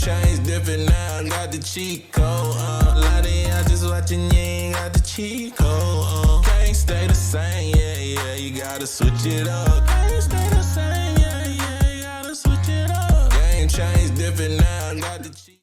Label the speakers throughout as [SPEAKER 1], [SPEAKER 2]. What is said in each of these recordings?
[SPEAKER 1] changed different now, got the cheat code. Lottie, I just watching, you ain't got the cheat code. Can't stay the same, yeah, you gotta switch it up. Can't stay the same, yeah, you gotta switch it up. Game changed different now, got the cheat.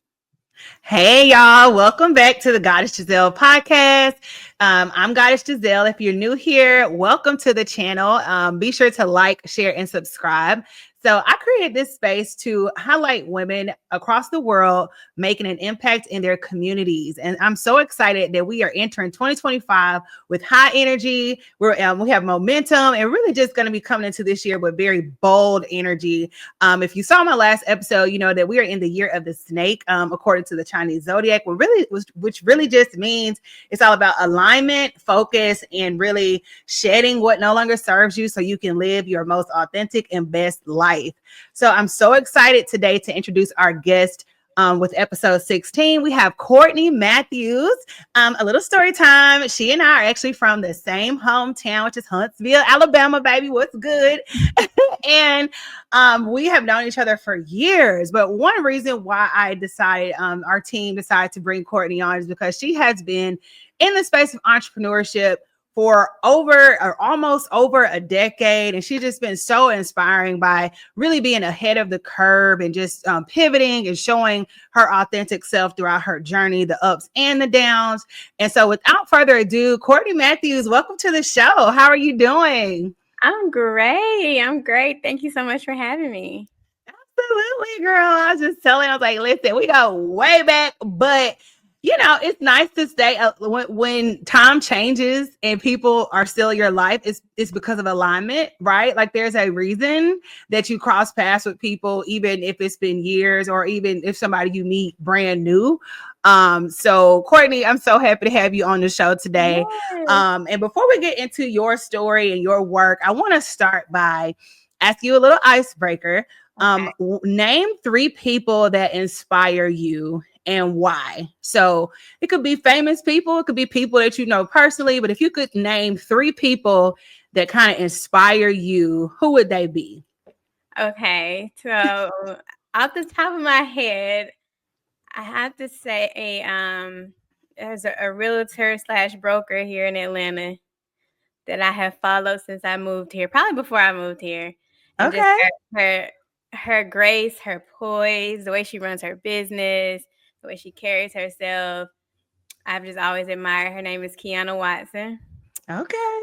[SPEAKER 2] Hey y'all, welcome back to the Goddess Giselle podcast. I'm Goddess Giselle. If you're new here, welcome to the channel. Be sure to like, share, and subscribe. So I created this space to highlight women across the world making an impact in their communities. And I'm so excited that we are entering 2025 with high energy. We have momentum and really just going to be coming into this year with very bold energy. If you saw my last episode, you know that we are in the year of the snake, according to the Chinese zodiac, which really just means it's all about alignment, focus, and really shedding what no longer serves you so you can live your most authentic and best life. So I'm so excited today to introduce our guest with episode 16. We have Courtney Matthews. A little story time. She and I are actually from the same hometown, which is Huntsville, Alabama, baby. What's good? And we have known each other for years. But one reason why I decided, our team decided to bring Courtney on is because she has been in the space of entrepreneurship for almost over a decade. And she's just been so inspiring by really being ahead of the curve and just pivoting and showing her authentic self throughout her journey, the ups and the downs. And so without further ado, Courtney Matthews, welcome to the show. How are you doing?
[SPEAKER 3] I'm great. Thank you so much for having me.
[SPEAKER 2] Absolutely, girl. I was just telling, I was like, listen, we go way back, but you know, it's nice to stay when time changes and people are still your life. It's because of alignment, right? Like there's a reason that you cross paths with people, even if it's been years or even if somebody you meet brand new. So Courtney, I'm so happy to have you on the show today.
[SPEAKER 3] Yes.
[SPEAKER 2] And before we get into your story and your work, I want to start by asking you a little icebreaker.
[SPEAKER 3] Okay.
[SPEAKER 2] Name 3 people that inspire you and why. So it could be famous people, it could be people that you know personally, but if you could name 3 people that kind of inspire you, who would they be?
[SPEAKER 3] Okay, so off the top of my head, I have to say there's a realtor / broker here in Atlanta that I have followed since I moved here, probably before I moved here. And
[SPEAKER 2] Okay.
[SPEAKER 3] just her grace, her poise, the way she runs her business, the way she carries herself. I've just always admired. Her name is Kiana Watson.
[SPEAKER 2] Okay.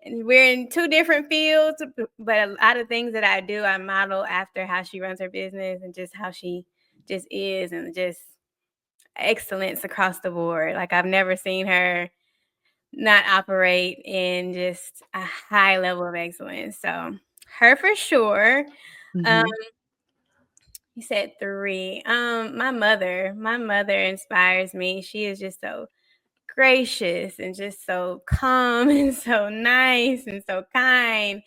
[SPEAKER 3] And we're in 2 different fields, but a lot of things that I do, I model after how she runs her business and just how she just is, and just excellence across the board. Like I've never seen her not operate in just a high level of excellence. So her for sure.
[SPEAKER 2] Mhm.
[SPEAKER 3] You said 3. My mother inspires me. She is just so gracious and just so calm and so nice and so kind,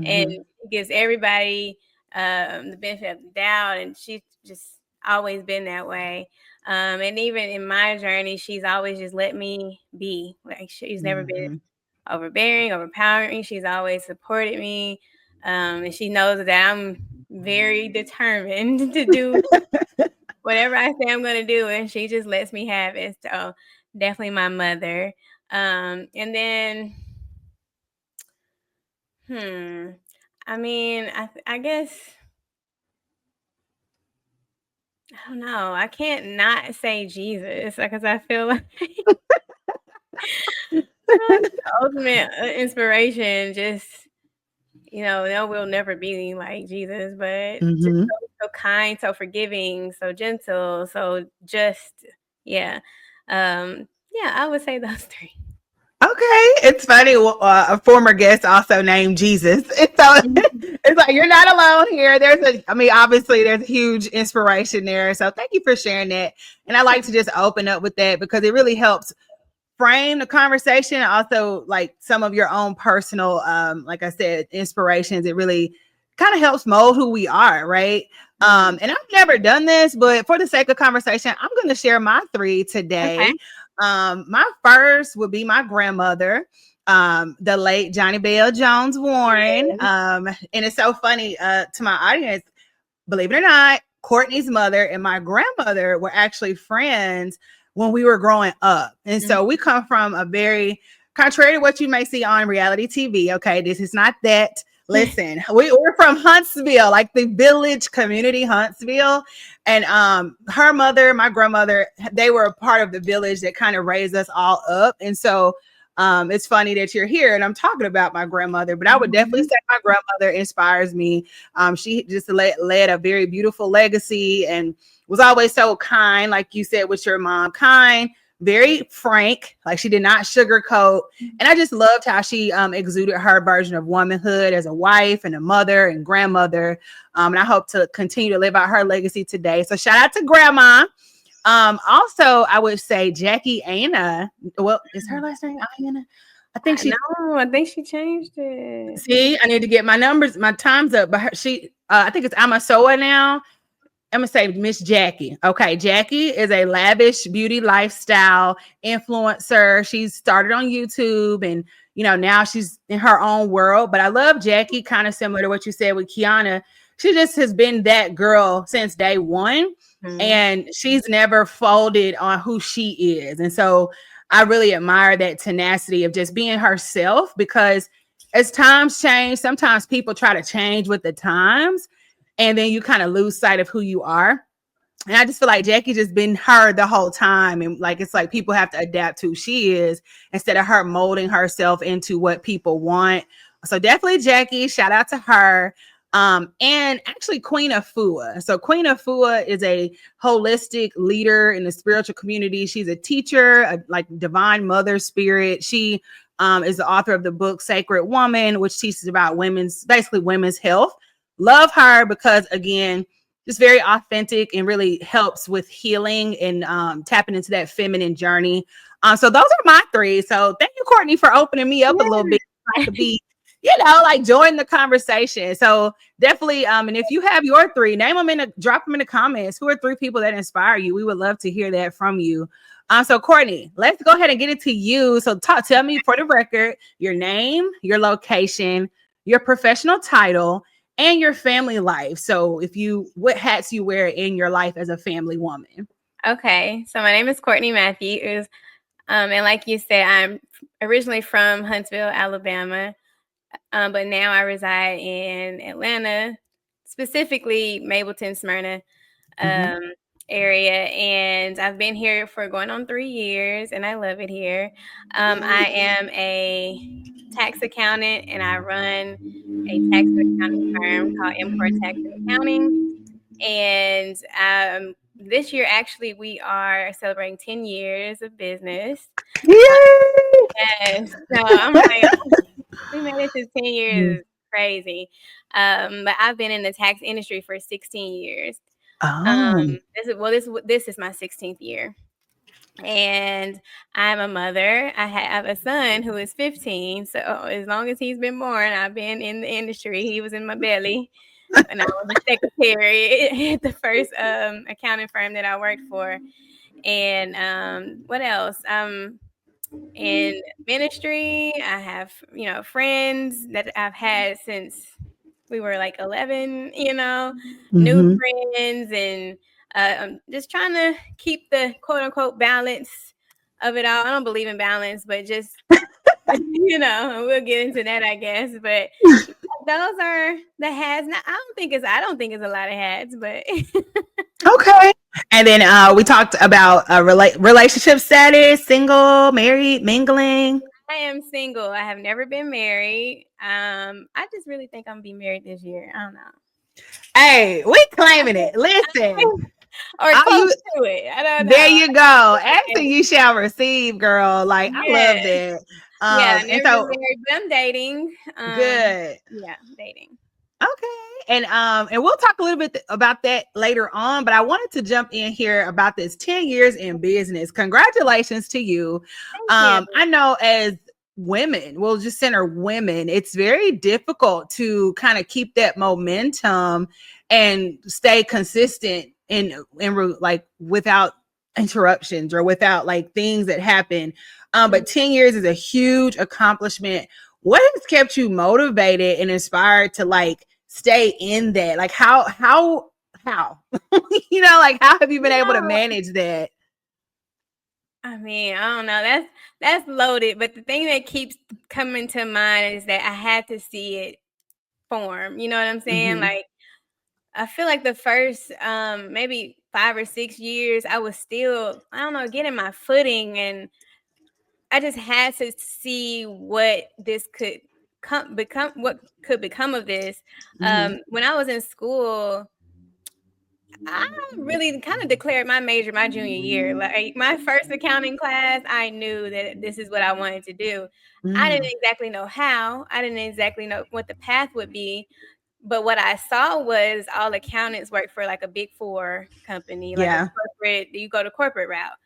[SPEAKER 3] and
[SPEAKER 2] Mhm.
[SPEAKER 3] gives everybody the benefit of the doubt. And she's just always been that way. And even in my journey, she's always just let me be. Like she's never been
[SPEAKER 2] Mhm.
[SPEAKER 3] overbearing, overpowering. She's always supported me. And she knows that I'm very determined to do whatever I say I'm going to do, and she just lets me have it. So definitely my mother. And then, I mean, I guess, I don't know. I can't not say Jesus because I feel like the ultimate inspiration. Just, no, we'll never be like Jesus, but just
[SPEAKER 2] Mhm.
[SPEAKER 3] so kind, so forgiving, so gentle, so just, yeah. Yeah, I would say those 3.
[SPEAKER 2] Okay, it's funny. A former guest also named Jesus. And so it's like you're not alone here. Obviously, there's a huge inspiration there. So thank you for sharing that. And I like to just open up with that because it really helps frame the conversation. Also, like some of your own personal, like I said, inspirations. It really kind of helps mold who we are, right? And I've never done this, but for the sake of conversation, I'm going to share my 3 today.
[SPEAKER 3] Okay.
[SPEAKER 2] My first would be my grandmother, the late Johnny Bell Jones Warren. And it's so funny to my audience, believe it or not, Courtney's mother and my grandmother were actually friends when we were growing up. And so we come from a very, contrary to what you may see on reality TV. Okay. This is not that. Listen, we're from Huntsville, like the village community, Huntsville. And her mother, my grandmother, they were a part of the village that kind of raised us all up. And so it's funny that you're here and I'm talking about my grandmother, but I would definitely say my grandmother inspires me. She just led a very beautiful legacy and was always so kind, like you said with your mom, kind, very frank, like she did not sugarcoat. And I just loved how she exuded her version of womanhood as a wife and a mother and grandmother. And I hope to continue to live out her legacy today. So shout out to grandma. Also, I would say Jackie Aina. Well, is her last name Aina? I think she.
[SPEAKER 3] No, I think she changed it.
[SPEAKER 2] See, I need to get my times up. But I think it's Amasoa now. I'm gonna say Miss Jackie. Okay, Jackie is a lavish beauty lifestyle influencer. She's started on YouTube, and now she's in her own world. But I love Jackie, kind of similar to what you said with Kiana. She just has been that girl since day one. And she's never folded on who she is. And so I really admire that tenacity of just being herself, because as times change, sometimes people try to change with the times and then you kind of lose sight of who you are. And I just feel like Jackie just been her the whole time. And like, it's like people have to adapt to who she is instead of her molding herself into what people want. So definitely Jackie, shout out to her. And actually Queen Afua. So Queen Afua is a holistic leader in the spiritual community. She's a teacher, a like divine mother spirit. She is the author of the book Sacred Woman, which teaches about women's health. Love her because, again, just very authentic and really helps with healing and tapping into that feminine journey. So those are my three. So thank you, Courtney, for opening me up a little bit. I could be like join the conversation. So definitely, and if you have your three, drop them in the comments. Who are three people that inspire you? We would love to hear that from you. So Courtney, let's go ahead and get it to you. So tell me for the record, your name, your location, your professional title, and your family life. So what hats you wear in your life as a family woman?
[SPEAKER 3] Okay. So my name is Courtney Matthews. And like you said, I'm originally from Huntsville, Alabama. But now I reside in Atlanta, specifically Mableton, Smyrna area. And I've been here for going on 3 years and I love it here. I am a tax accountant and I run a tax and accounting firm called Import Tax and Accounting. And this year, actually, we are celebrating 10 years of business. And so I'm like, we made it to 10 years. Crazy. But I've been in the tax industry for 16 years. This is my 16th year. And I'm a mother. I have a son who is 15. So as long as he's been born, I've been in the industry. He was in my belly. And I was a secretary at the first accounting firm that I worked for. And what else? In ministry, I have, friends that I've had since we were like 11, new friends, and I'm just trying to keep the quote unquote balance of it all. I don't believe in balance, but just, we'll get into that, I guess. But those are the hats. Now, I don't think it's a lot of hats, but
[SPEAKER 2] okay. And then we talked about relationship status, single, married, mingling.
[SPEAKER 3] I am single. I have never been married. I just really think I'm gonna be married this year. I don't know.
[SPEAKER 2] Hey, we claiming it. Listen.
[SPEAKER 3] Or close to it. I don't know.
[SPEAKER 2] There you go. Asking you shall receive, girl. Like, I love that.
[SPEAKER 3] I've never been married, but I'm dating.
[SPEAKER 2] Good.
[SPEAKER 3] Yeah, dating.
[SPEAKER 2] Okay. And we'll talk a little bit about that later on, but I wanted to jump in here about this 10 years in business. Congratulations to you. I know as women, we'll just center women, it's very difficult to kind of keep that momentum and stay consistent in like without interruptions or without like things that happen. But 10 years is a huge accomplishment. What has kept you motivated and inspired to like stay in that? Like how how? Like how have you been able to
[SPEAKER 3] No,
[SPEAKER 2] manage that?
[SPEAKER 3] I mean, I don't know. That's loaded. But the thing that keeps coming to mind is that I had to see it form. You know what I'm saying?
[SPEAKER 2] Mm-hmm.
[SPEAKER 3] Like I feel like the first maybe 5 or 6 years, I was still, I don't know, getting my footing, and I just had to see what this could become, what could become of this.
[SPEAKER 2] Mm-hmm.
[SPEAKER 3] When I was in school, I really kind of declared my major my junior year. Like my first accounting class, I knew that this is what I wanted to do. I didn't
[SPEAKER 2] Mm.
[SPEAKER 3] exactly know how. I didn't exactly know what the path would be. But what I saw was all accountants work for like a big four company, like a
[SPEAKER 2] Yeah.
[SPEAKER 3] corporate, you go to corporate route.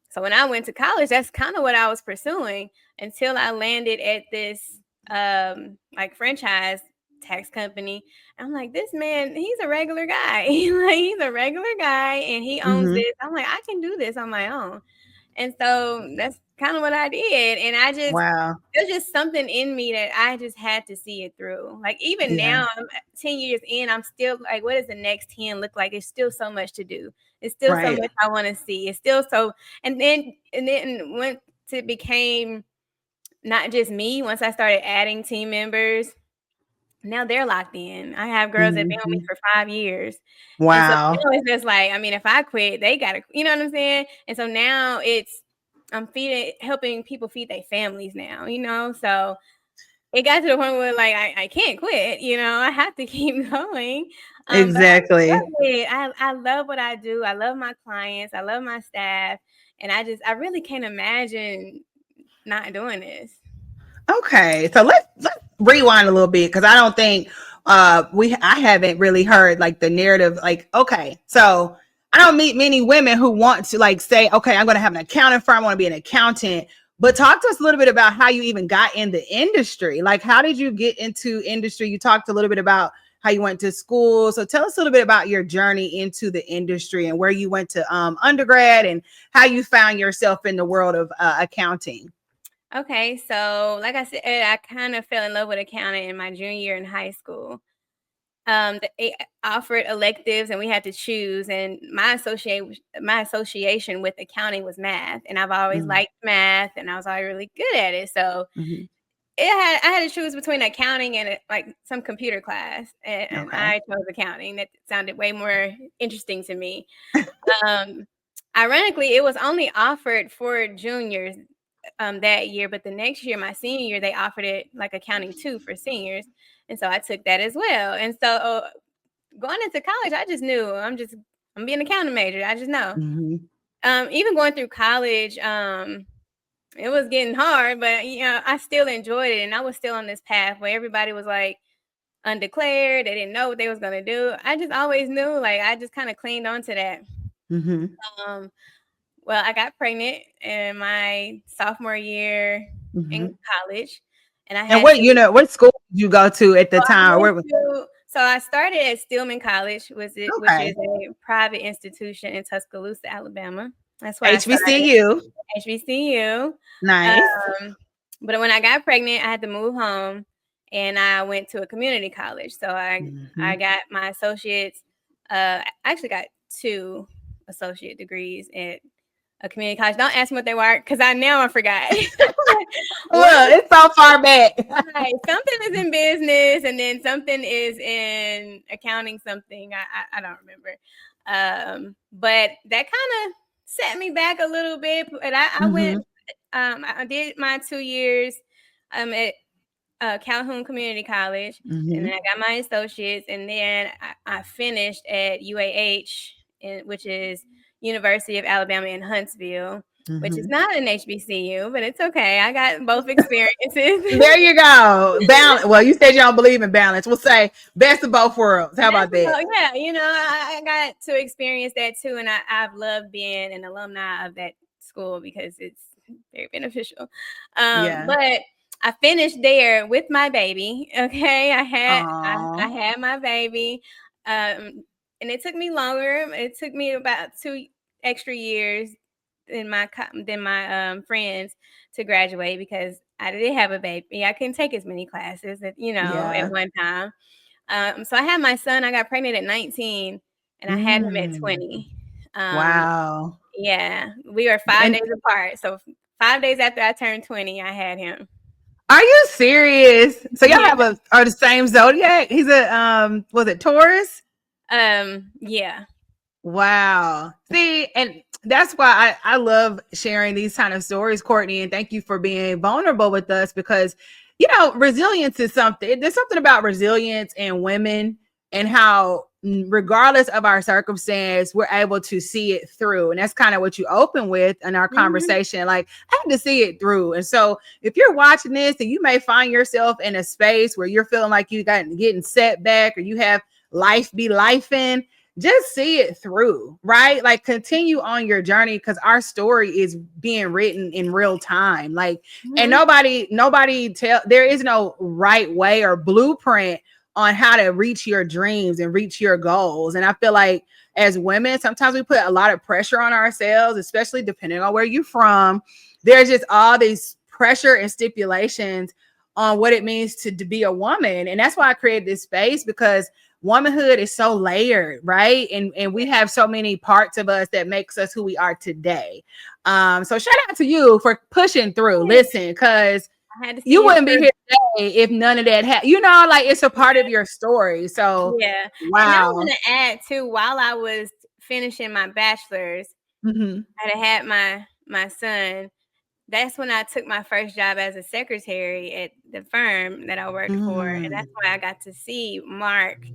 [SPEAKER 3] So when I went to college, that's kind of what I was pursuing until I landed at this like franchise tax company. I'm like, this man, he's a regular guy. Like he's a regular guy and he owns
[SPEAKER 2] Mm-hmm.
[SPEAKER 3] this. I'm like, I can do this on my own. And so that's kind of what I did. And
[SPEAKER 2] Wow.
[SPEAKER 3] there's just something in me that I just had to see it through. Like even
[SPEAKER 2] Yeah.
[SPEAKER 3] now, I'm 10 years in, I'm still like, what does the next 10 look like? It's still so much to do. It's still so
[SPEAKER 2] Right.
[SPEAKER 3] much I want to see. It's still so, and then once it became not just me, once I started adding team members, now they're locked in. I have girls that have been with me
[SPEAKER 2] Mm-hmm.
[SPEAKER 3] for 5 years. And so
[SPEAKER 2] Wow.
[SPEAKER 3] now it's just like, I mean, if I quit, they gotta, you know what I'm saying? And so now I'm helping people feed their families now, So it got to the point where like I can't quit, I have to keep going. But I love
[SPEAKER 2] Exactly.
[SPEAKER 3] it. I love what I do. I love my clients. I love my staff. And I really can't imagine not doing this.
[SPEAKER 2] Okay, so let's rewind a little bit because I don't think I haven't really heard like the narrative. Like, okay, so I don't meet many women who want to like say, okay, I'm going to have an accounting firm, I want to be an accountant. But talk to us a little bit about how you even got in the industry. Like, how did you get into industry? You talked a little bit about how you went to school. So tell us a little bit about your journey into the industry and where you went to undergrad and how you found yourself in the world of accounting.
[SPEAKER 3] Okay, so like I said, I kind of fell in love with accounting in my junior year in high school. They offered electives, and we had to choose. And my association with accounting was math, and I've always
[SPEAKER 2] Mm-hmm.
[SPEAKER 3] liked math, and I was always really good at it. So I had to choose between accounting and like some computer class, and
[SPEAKER 2] Okay.
[SPEAKER 3] I chose accounting. That sounded way more interesting to me. Um, Ironically, it was only offered for juniors that year, but the next year, my senior year, they offered it like accounting 2 for seniors, and so I took that as well. And so going into college, I just knew I'm being an accounting major. I just know.
[SPEAKER 2] Mm-hmm.
[SPEAKER 3] Even going through college, it was getting hard, but I still enjoyed it, and I was still on this path where everybody was like undeclared. They didn't know what they was gonna do. I just always knew, like I just kind of clinged on to that.
[SPEAKER 2] Mm-hmm.
[SPEAKER 3] Um, well, I got pregnant in my sophomore year
[SPEAKER 2] Mm-hmm.
[SPEAKER 3] in college, and I
[SPEAKER 2] And
[SPEAKER 3] had to.
[SPEAKER 2] what school did you go to at the time? Where?
[SPEAKER 3] So I started at Stillman College, which
[SPEAKER 2] Okay.
[SPEAKER 3] is a private institution in Tuscaloosa, Alabama. That's where I started,
[SPEAKER 2] HBCU.
[SPEAKER 3] HBCU.
[SPEAKER 2] Nice.
[SPEAKER 3] Um, but when I got pregnant, I had to move home, and I went to a community college. So I
[SPEAKER 2] Mm-hmm.
[SPEAKER 3] got my associates. I actually got 2 associate degrees at a community college. Don't ask me what they were, because I forgot. One
[SPEAKER 2] Well, it's so far back.
[SPEAKER 3] Right. Something is in business, and then something is in accounting. Something I don't remember. But that kind of set me back a little bit. But I went.
[SPEAKER 2] Mm-hmm.
[SPEAKER 3] I did my 2 years at Calhoun Community College, and
[SPEAKER 2] Mm-hmm.
[SPEAKER 3] then I got my associates, and then I finished at UAH, which is University of Alabama in Huntsville, which is
[SPEAKER 2] Mm-hmm.
[SPEAKER 3] not an HBCU, but it's okay. I got both experiences.
[SPEAKER 2] There you go. Balance. Well, you said you don't believe in balance. We'll say best of both worlds. How about that?
[SPEAKER 3] Yeah, I got to experience that too, and I've loved being an alumni of that school because it's very beneficial.
[SPEAKER 2] Yeah.
[SPEAKER 3] But I finished there with my baby. Okay, I
[SPEAKER 2] Aww.
[SPEAKER 3] had my baby, and it took me longer. It took me about 2 extra years than my friends to graduate because I did have a baby. I couldn't take as many classes at
[SPEAKER 2] Yeah.
[SPEAKER 3] one time. So I had my son. I got pregnant at 19, and I had him at 20.
[SPEAKER 2] Wow.
[SPEAKER 3] Yeah, we were 5
[SPEAKER 2] And
[SPEAKER 3] days apart. So 5 days after I turned 20, I had him.
[SPEAKER 2] are you serious? So y'all
[SPEAKER 3] Yeah.
[SPEAKER 2] are the same zodiac? He's a was it Taurus?
[SPEAKER 3] Yeah.
[SPEAKER 2] Wow. See, and that's why I love sharing these kind of stories, Courtney, and thank you for being vulnerable with us because resilience is something. There's something about resilience in women and how regardless of our circumstance, we're able to see it through. And that's kind of what you open with in our conversation. Like, I had to see it through. And so if you're watching this and you may find yourself in a space where you're feeling like you got getting set back or you have life be life in, just see it through, right? Like continue on your journey because our story is being written in real time. Like, and nobody there is no right way or blueprint on how to reach your dreams and reach your goals. And I feel like as women, sometimes we put a lot of pressure on ourselves, especially depending on where you're from. There's just all these pressure and stipulations on what it means to be a woman. And that's why I created this space because womanhood is so layered, right? And we have so many parts of us that makes us who we are today. So shout out to you for pushing through. Listen, because you wouldn't be here today if none of that happened. Like it's a part of your story. So
[SPEAKER 3] yeah.
[SPEAKER 2] Wow.
[SPEAKER 3] And I want to add too, while I was finishing my bachelor's, I had my son. That's when I took my first job as a secretary at the firm that I worked for. And that's why I got to see Mark,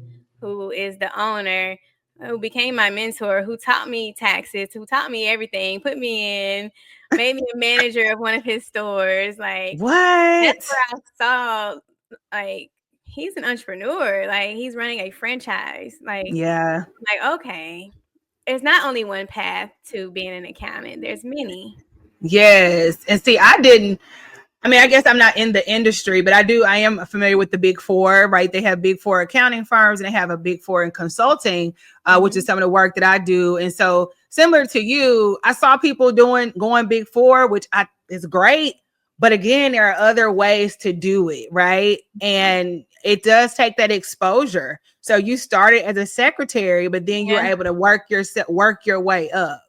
[SPEAKER 3] who is the owner, who became my mentor, who taught me taxes, who taught me everything, put me in, made me a manager of one of his stores. Like,
[SPEAKER 2] what?
[SPEAKER 3] That's where I saw, like, he's an entrepreneur. Like, he's running a franchise.
[SPEAKER 2] Yeah.
[SPEAKER 3] Like, okay, there's not only one path to being an accountant. There's many.
[SPEAKER 2] Yes. And see, I guess I'm not in the industry, but I am familiar with the big four, right? They have big four accounting firms and they have a big four in consulting, which is some of the work that I do. And so similar to you, I saw people going big four, which is great. But again, there are other ways to do it, right? And it does take that exposure. So you started as a secretary, but then you were able to work your way up.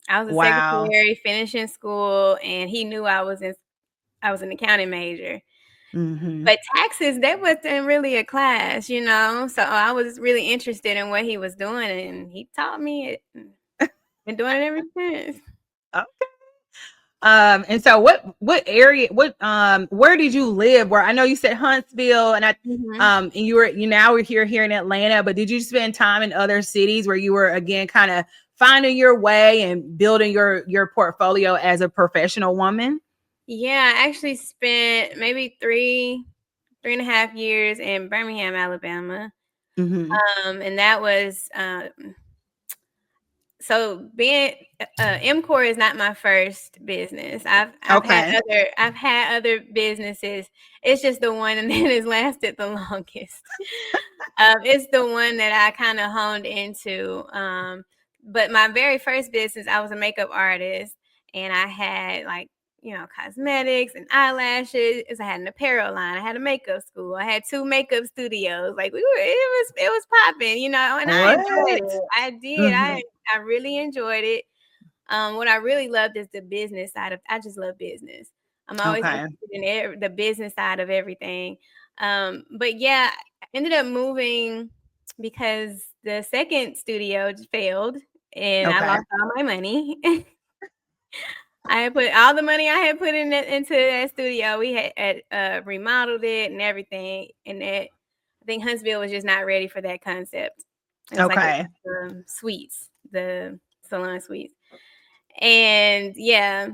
[SPEAKER 3] I was a secretary finishing school, and he knew I was an accounting major. But taxes, that wasn't really a class, so I was really interested in what he was doing, and he taught me it. Been doing it ever since.
[SPEAKER 2] Okay. And so what area, where did you live? Where I know you said Huntsville and and we're here in Atlanta, but did you spend time in other cities where you were again kind of finding your way and building your portfolio as a professional woman?
[SPEAKER 3] Yeah, I actually spent maybe 3.5 years in Birmingham, Alabama. And that was so being MCOR is not my first business. I've had other businesses. It's just the one that has lasted the longest. It's the one that I kind of honed into. But my very first business, I was a makeup artist, and I had cosmetics and eyelashes. I had an apparel line. I had a makeup school. I had 2 makeup studios. Like it was popping, and I enjoyed it. I did. I really enjoyed it. What I really loved is the business side of. I just love business. I'm always interested in the business side of everything. But yeah, I ended up moving because the second studio failed, and I lost all my money. I had put all the money I had put into that studio. We had remodeled it and everything, and I think Huntsville was just not ready for that concept. It was like suites, the salon suites, and yeah,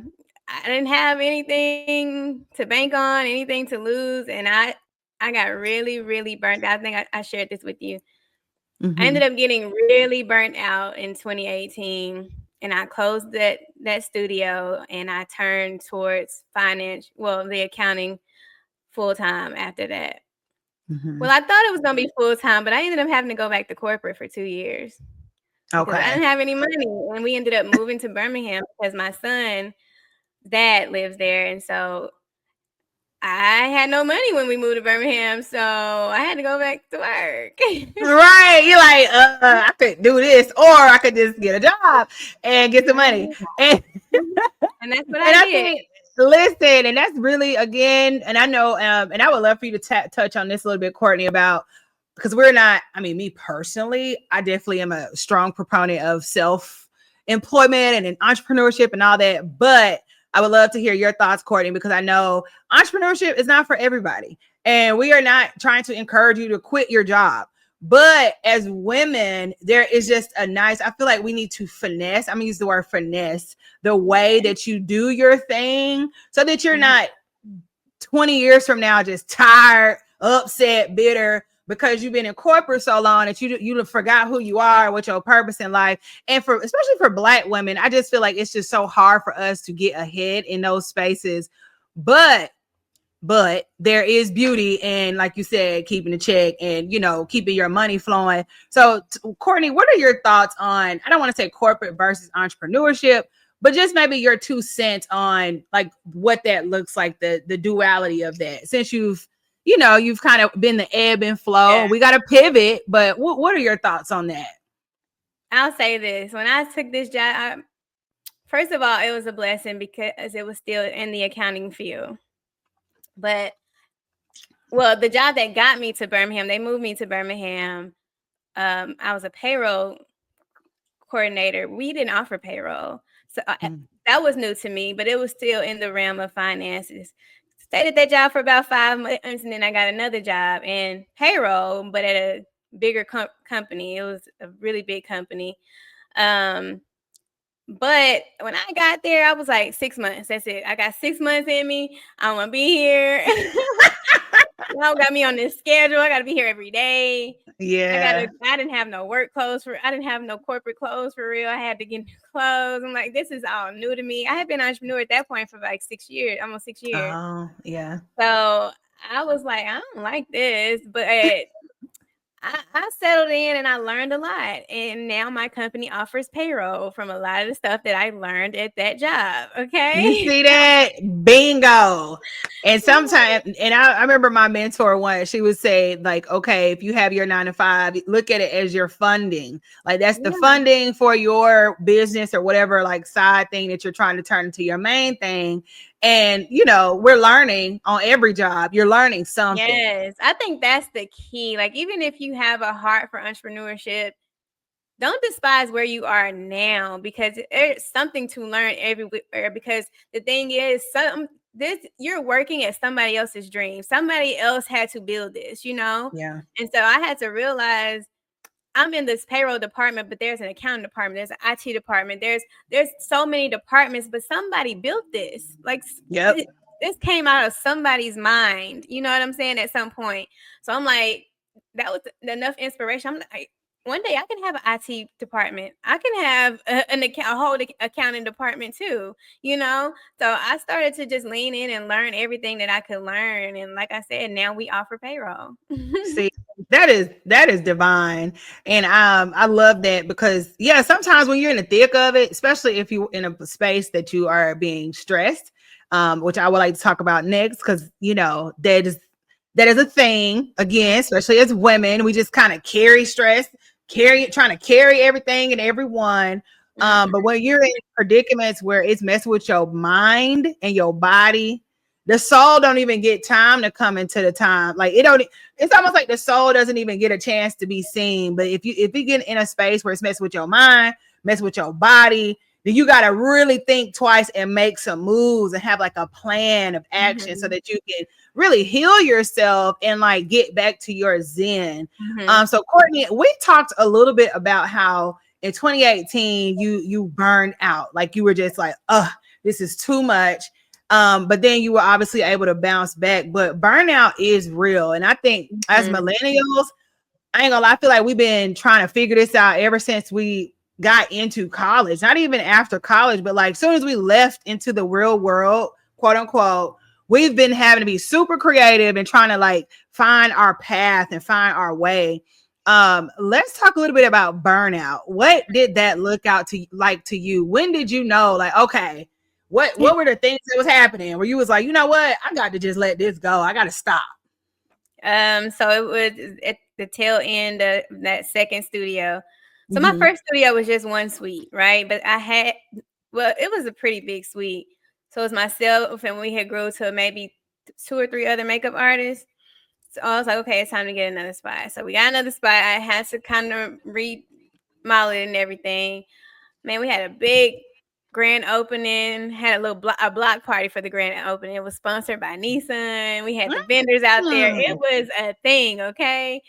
[SPEAKER 3] I didn't have anything to bank on, anything to lose, and I got really, really burnt out. I think I shared this with you. I ended up getting really burnt out in 2018. And I closed that studio, and I turned towards the accounting full time after that. Well, I thought it was going to be full time, but I ended up having to go back to corporate for 2 years. Because I didn't have any money. And we ended up moving to Birmingham because my son's dad lives there. And so I had no money when we moved to Birmingham, so I had to go back to work.
[SPEAKER 2] Right. You're like, I could do this, or I could just get a job and get some money. And
[SPEAKER 3] And that's what
[SPEAKER 2] And
[SPEAKER 3] I
[SPEAKER 2] I
[SPEAKER 3] did.
[SPEAKER 2] think, listen, and that's really, again, and I know, and I would love for you to touch on this a little bit, Courtney, about, because we're not, I mean, me personally, I definitely am a strong proponent of self-employment and entrepreneurship and all that. But I would love to hear your thoughts, Courtney, because I know entrepreneurship is not for everybody. And we are not trying to encourage you to quit your job. But as women, there is just a nice, I feel like we need to finesse. I'm gonna use the word finesse the way that you do your thing so that you're not 20 years from now just tired, upset, bitter because you've been in corporate so long that you forgot who you are, what your purpose in life. And for especially for Black women, I just feel like it's just so hard for us to get ahead in those spaces. But there is beauty in, like you said, keeping the check and, keeping your money flowing. So Courtney, what are your thoughts on, I don't want to say corporate versus entrepreneurship, but just maybe your 2 cents on like what that looks like, the duality of that, since you've kind of been the ebb and flow.
[SPEAKER 3] Yeah.
[SPEAKER 2] We got to pivot, but what are your thoughts on that?
[SPEAKER 3] I'll say this. When I took this job, first of all, it was a blessing because it was still in the accounting field. But, well, the job that got me to Birmingham, they moved me to Birmingham. I was a payroll coordinator. We didn't offer payroll. So that was new to me, but it was still in the realm of finances. Stayed at that job for about 5 months, and then I got another job in payroll, but at a bigger company. It was a really big company. But when I got there, I was like 6 months. That's it. I got 6 months in me. I want to be here. Y'all got me on this schedule. I got to be here every day.
[SPEAKER 2] Yeah.
[SPEAKER 3] I didn't have no work clothes I didn't have no corporate clothes for real. I had to get new clothes. I'm like, this is all new to me. I had been an entrepreneur at that point for like 6 years, almost 6 years.
[SPEAKER 2] Oh, yeah.
[SPEAKER 3] So I was like, I don't like this, but I settled in and I learned a lot. And now my company offers payroll from a lot of the stuff that I learned at that job. Okay.
[SPEAKER 2] You see that? Bingo. And sometimes, and I remember my mentor once, she would say, like, okay, if you have your 9 to 5, look at it as your funding. Like that's the funding for your business or whatever, like side thing that you're trying to turn into your main thing. And, we're learning on every job. You're learning something.
[SPEAKER 3] Yes. I think that's the key. Like, even if you have a heart for entrepreneurship, don't despise where you are now, because there's something to learn everywhere. Because the thing is, you're working at somebody else's dream. Somebody else had to build this,
[SPEAKER 2] Yeah.
[SPEAKER 3] And so I had to realize I'm in this payroll department, but there's an accounting department, there's an IT department, there's so many departments, but somebody built this. Like, this came out of somebody's mind. You know what I'm saying? At some point. So I'm like, that was enough inspiration. I'm like, one day I can have an IT department. I can have a whole accounting department too, So I started to just lean in and learn everything that I could learn. And like I said, now we offer payroll.
[SPEAKER 2] See, that is divine. And I love that, because sometimes when you're in the thick of it, especially if you're in a space that you are being stressed, which I would like to talk about next, because that is a thing, again, especially as women, we just kind of carry stress, trying to carry everything and everyone. But when you're in predicaments where it's messing with your mind and your body, the soul don't even get time to come into the time. Like it's almost like the soul doesn't even get a chance to be seen. But if you get in a space where it's messing with your mind, messing with your body, then you got to really think twice and make some moves and have like a plan of action so that you can really heal yourself and like get back to your zen. So Courtney, we talked a little bit about how in 2018 you burned out. Like you were just like, this is too much. But then you were obviously able to bounce back. But burnout is real. And I think as millennials, I ain't gonna lie, I feel like we've been trying to figure this out ever since we got into college. Not even after college, but like as soon as we left into the real world, quote unquote, we've been having to be super creative and trying to like find our path and find our way. Let's talk a little bit about burnout. What did that look like to you? When did you know, like, okay, What were the things that was happening where you was like, you know what, I got to just let this go, I got to stop?
[SPEAKER 3] So it was at the tail end of that second studio. So my first studio was just one suite, right? But it was a pretty big suite. So it was myself, and we had grown to maybe 2 or 3 other makeup artists. So I was like, okay, it's time to get another spot. So we got another spot. I had to kind of remodel it and everything. Man, we had a big grand opening, had a little a block party for the grand opening. It was sponsored by Nissan. We had the vendors out there. It was a thing, okay?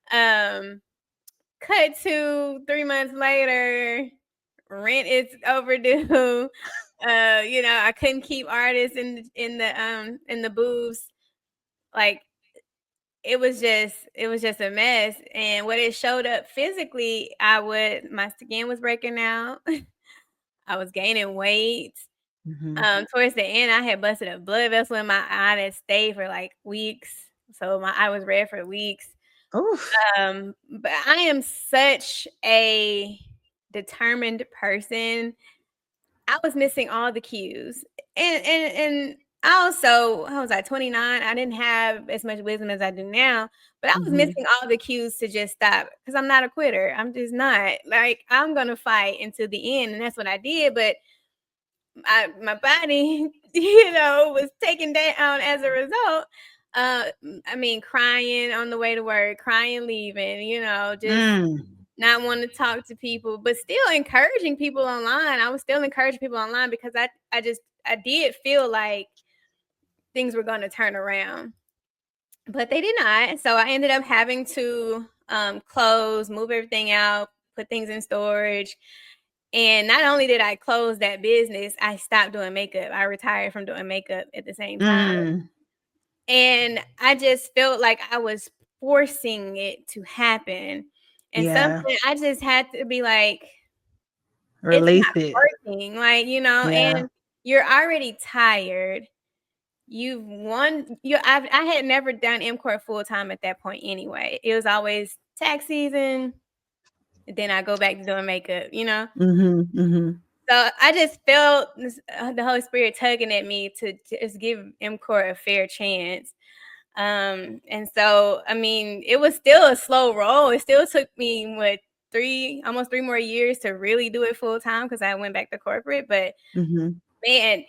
[SPEAKER 3] Cut to 3 months later, rent is overdue. I couldn't keep artists in the booths. Like, it was just a mess. And what it showed up physically, my skin was breaking out. I was gaining weight. Towards the end, I had busted a blood vessel in my eye that stayed for like weeks. So my eye was red for weeks.
[SPEAKER 2] Oof.
[SPEAKER 3] But I am such a determined person. I was missing all the cues. And also, how was I, 29? I didn't have as much wisdom as I do now, but I was missing all the cues to just stop, because I'm not a quitter. I'm just not. Like, I'm going to fight until the end, and that's what I did. But my body, was taken down as a result. Crying on the way to work, crying leaving, just not wanting to talk to people, but still encouraging people online. I was still encouraging people online because I did feel like things were going to turn around, but they did not. So I ended up having to close, move everything out, put things in storage. And not only did I close that business, I stopped doing makeup. I retired from doing makeup at the same time. And I just felt like I was forcing it to happen. And something I just had to be like,
[SPEAKER 2] release
[SPEAKER 3] it's not working. Like, and you're already tired. You've won. I had never done MCOR full time at that point anyway. It was always tax season. Then I go back to doing makeup, So I just felt the Holy Spirit tugging at me to just give MCOR a fair chance. And so, it was still a slow roll. It still took me almost 3 more years to really do it full time, because I went back to corporate. But man,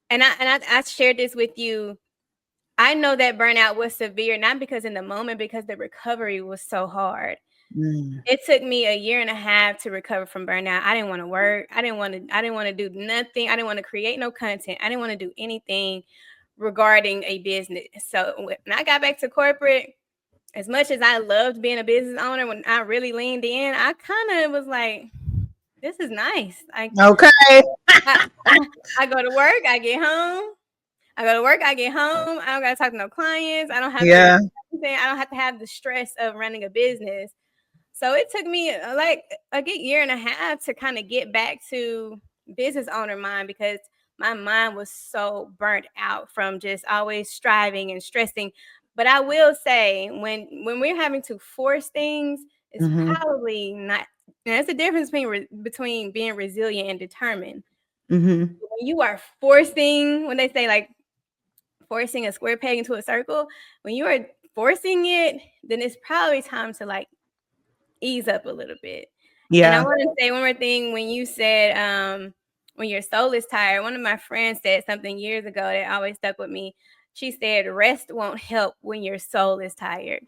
[SPEAKER 3] I shared this with you. I know that burnout was severe, not because in the moment, because the recovery was so hard. It took me 1.5 years to recover from burnout. I didn't want to work. I didn't want to do nothing. I didn't want to create no content. I didn't want to do anything regarding a business. So when I got back to corporate, as much as I loved being a business owner, when I really leaned in, I kind of was like, this is nice.
[SPEAKER 2] Okay.
[SPEAKER 3] I go to work, I get home. I go to work, I get home. I don't got to talk to no clients. I don't have I don't have to have the stress of running a business. So it took me like a good 1.5 years to kind of get back to business owner mind, because my mind was so burnt out from just always striving and stressing. But I will say, when we're having to force things, it's probably not. There's a difference between being resilient and determined. When you are forcing, when they say like forcing a square peg into a circle, when you are forcing it, then it's probably time to like ease up a little bit. And I want to say one more thing. When you said when your soul is tired, one of my friends said something years ago that always stuck with me. She said, rest won't help when your soul is tired.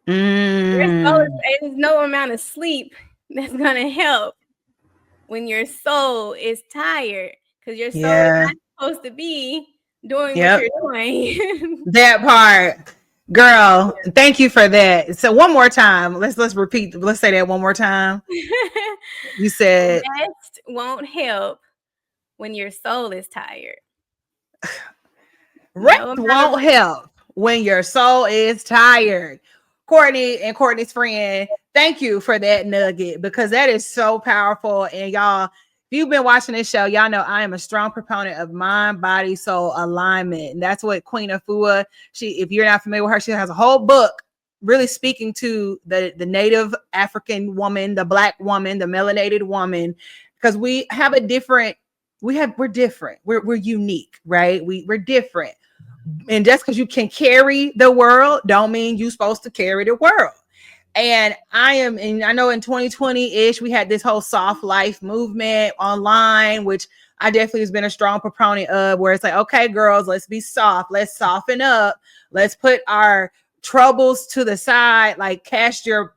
[SPEAKER 3] Your soul there's no amount of sleep that's gonna help when your soul is tired, because your soul is not supposed to be doing what you're doing.
[SPEAKER 2] That part. Girl, thank you for that. So one more time, let's repeat. Let's say that one more time. You said
[SPEAKER 3] rest won't help when your soul is tired.
[SPEAKER 2] Rest won't help when your soul is tired. Courtney and Courtney's friend, thank you for that nugget, because that is so powerful. And y'all, if you've been watching this show, y'all know I am a strong proponent of mind, body, soul alignment. And that's what Queen Afua, if you're not familiar with her, she has a whole book really speaking to the Native African woman, the Black woman, the melanated woman, because we have a different we're different. We're unique, right? We're different. And just because you can carry the world don't mean you're supposed to carry the world. And I know in 2020-ish, we had this whole soft life movement online, which I definitely has been a strong proponent of, where it's like, okay, girls, let's be soft. Let's soften up. Let's put our troubles to the side, like cast your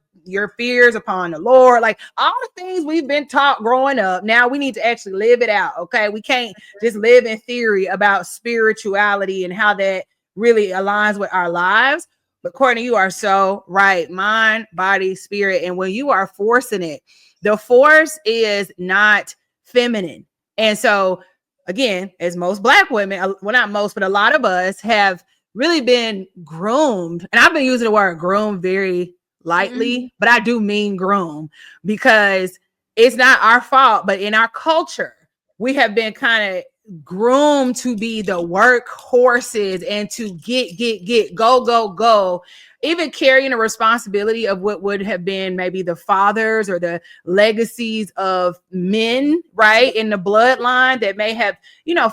[SPEAKER 2] fears upon the Lord, like all the things we've been taught growing up. Now we need to actually live it out. Okay. We can't just live in theory about spirituality and how that really aligns with our lives. But Courtney, you are so right. Mind, body, spirit. And when you are forcing it, the force is not feminine. And so, again, as most Black women, well, not most, but a lot of us have really been groomed. And I've been using the word groom very lightly, but I do mean groom, because it's not our fault, but in our culture, we have been kind of groomed to be the workhorses and to get, go, even carrying the responsibility of what would have been maybe the fathers or the legacies of men, right, in the bloodline that may have,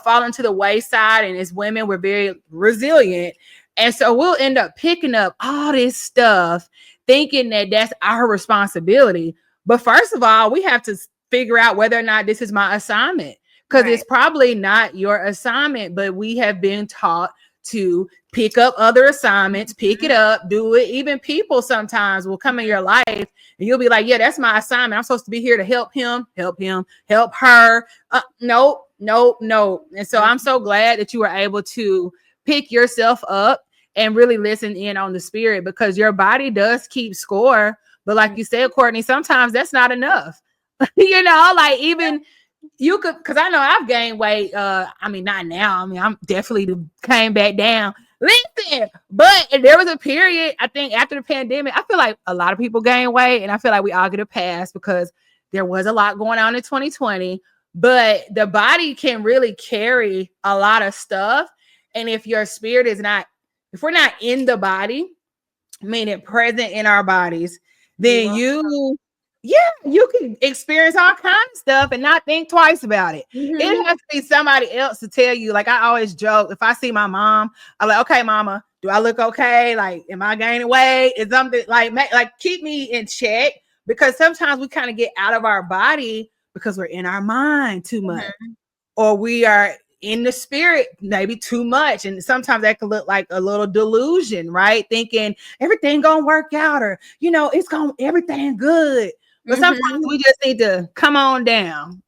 [SPEAKER 2] fallen to the wayside. And as women, we're very resilient. And so we'll end up picking up all this stuff, thinking that that's our responsibility. But first of all, we have to figure out whether or not this is my assignment, because it's probably not your assignment, but we have been taught to pick up other assignments, pick it up, do it. Even people sometimes will come in your life and you'll be like, yeah, that's my assignment. I'm supposed to be here to help him, help her. Nope. And so I'm so glad that you were able to pick yourself up and really listen in on the spirit, because your body does keep score. But like you said, Courtney, sometimes that's not enough. Like even you could, because I know I've gained weight. Not now. I'm definitely came back down. Listen, but there was a period, I think, after the pandemic, I feel like a lot of people gained weight, and I feel like we all get a pass because there was a lot going on in 2020. But the body can really carry a lot of stuff. And if your spirit is not, if we're not in the body, meaning present in our bodies, then you can experience all kinds of stuff and not think twice about it. It has to be somebody else to tell you. Like I always joke, if I see my mom, I'm like, okay, mama, do I look okay? Like, am I gaining weight? Is something like keep me in check? Because sometimes we kind of get out of our body because we're in our mind too much, or we are in the spirit maybe too much. And sometimes that can look like a little delusion, right? Thinking everything gonna work out, or it's gonna everything good. But sometimes we just need to come on down.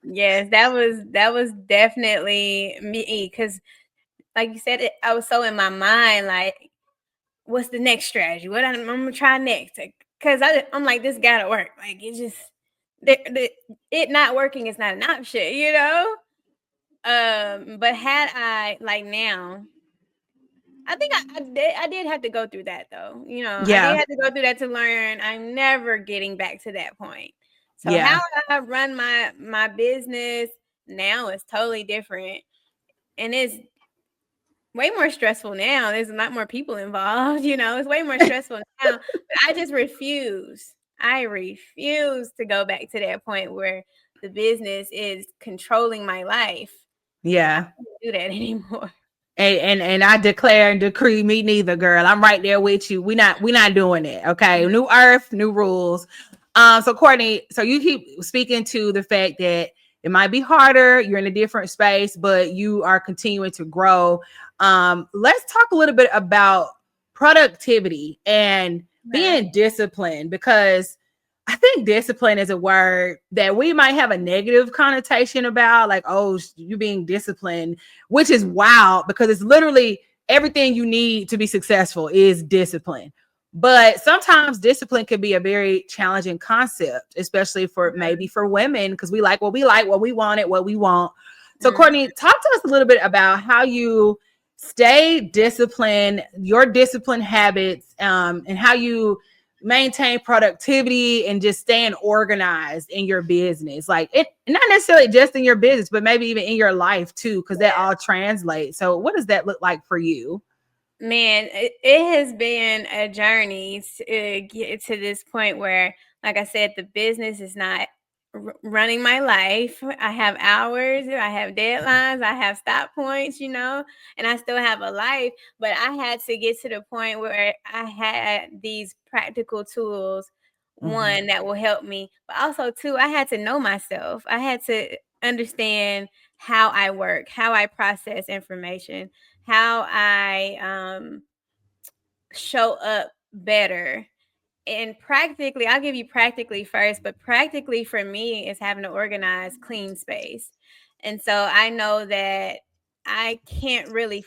[SPEAKER 3] Yes, that was definitely me, because like you said, I was so in my mind, like, what's the next strategy? What I'm gonna try next? Because I'm like, this gotta work. Like, it just it not working is not an option, But had I, like, now, I think I did have to go through that, though. I did have to go through that to learn I'm never getting back to that point. So how I run my business now is totally different, and it's way more stressful now. There's a lot more people involved, it's way more stressful now. But I just refuse. I refuse to go back to that point where the business is controlling my life.
[SPEAKER 2] Yeah.
[SPEAKER 3] I can't do that anymore.
[SPEAKER 2] And I declare and decree, me neither, girl. I'm right there with you. We're not doing it. Okay. New earth, new rules. So Courtney, so you keep speaking to the fact that it might be harder. You're in a different space, but you are continuing to grow. Let's talk a little bit about productivity and being disciplined, because I think discipline is a word that we might have a negative connotation about, like, oh, you being disciplined, which is wild, because it's literally everything you need to be successful is discipline. But sometimes discipline can be a very challenging concept, especially for maybe for women, because we like what we want it, what we want. So Courtney, talk to us a little bit about how you stay disciplined, your discipline habits, and how you maintain productivity and just staying organized in your business. Like, it not necessarily just in your business, but maybe even in your life too, because that all translates. So what does that look like for you?
[SPEAKER 3] Man, it has been a journey to get to this point where, like I said, the business is not running my life. I have hours, I have deadlines, I have stop points, and I still have a life. But I had to get to the point where I had these practical tools, one that will help me, but also two, I had to know myself. I had to understand how I work, how I process information, how I show up better. And practically, I'll give you practically first, but practically for me is having an organized, clean space. And so I know that I can't really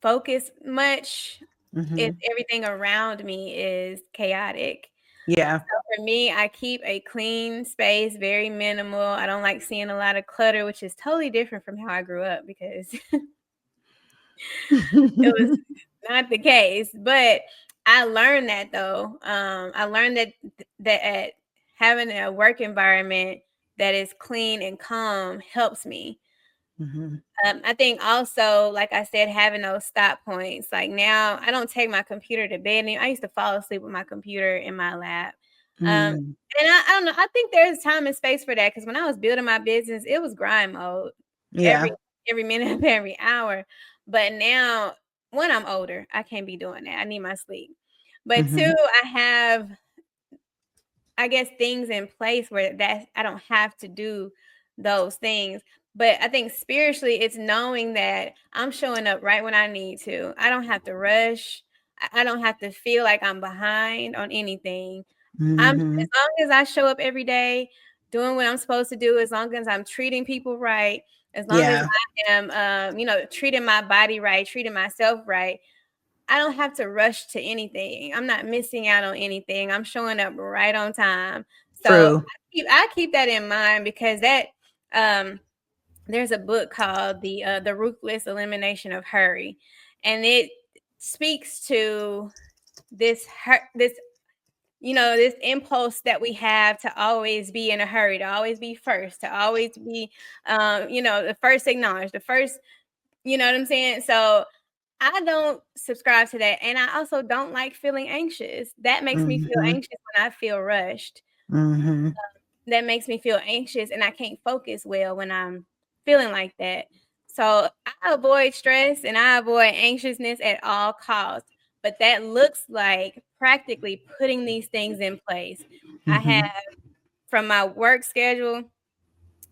[SPEAKER 3] focus much if everything around me is chaotic.
[SPEAKER 2] Yeah.
[SPEAKER 3] So for me, I keep a clean space, very minimal. I don't like seeing a lot of clutter, which is totally different from how I grew up because it was not the case. But I learned that though. I learned that having a work environment that is clean and calm helps me. I think also, like I said, having those stop points. Like now, I don't take my computer to bed. I used to fall asleep with my computer in my lap. And I don't know. I think there's time and space for that because when I was building my business, it was grind mode
[SPEAKER 2] Yeah.
[SPEAKER 3] every minute of every hour. But now, when I'm older, I can't be doing that. I need my sleep. But two, I have, I guess, things in place where that I don't have to do those things. But I think spiritually, it's knowing that I'm showing up right when I need to. I don't have to rush. I don't have to feel like I'm behind on anything. As long as I show up every day, doing what I'm supposed to do, as long as I'm treating people right, as long as
[SPEAKER 2] Yeah.
[SPEAKER 3] I am, treating my body right, treating myself right, I don't have to rush to anything. I'm not missing out on anything. I'm showing up right on time. So
[SPEAKER 2] True.
[SPEAKER 3] I keep that in mind because that there's a book called the Ruthless Elimination of Hurry, and it speaks to this this impulse that we have to always be in a hurry, to always be first, to always be the first acknowledged, the first, you know what I'm saying? So I don't subscribe to that. And I also don't like feeling anxious. That makes me feel anxious when I feel rushed. That makes me feel anxious and I can't focus well when I'm feeling like that. So I avoid stress and I avoid anxiousness at all costs. But that looks like practically putting these things in place. I have, from my work schedule,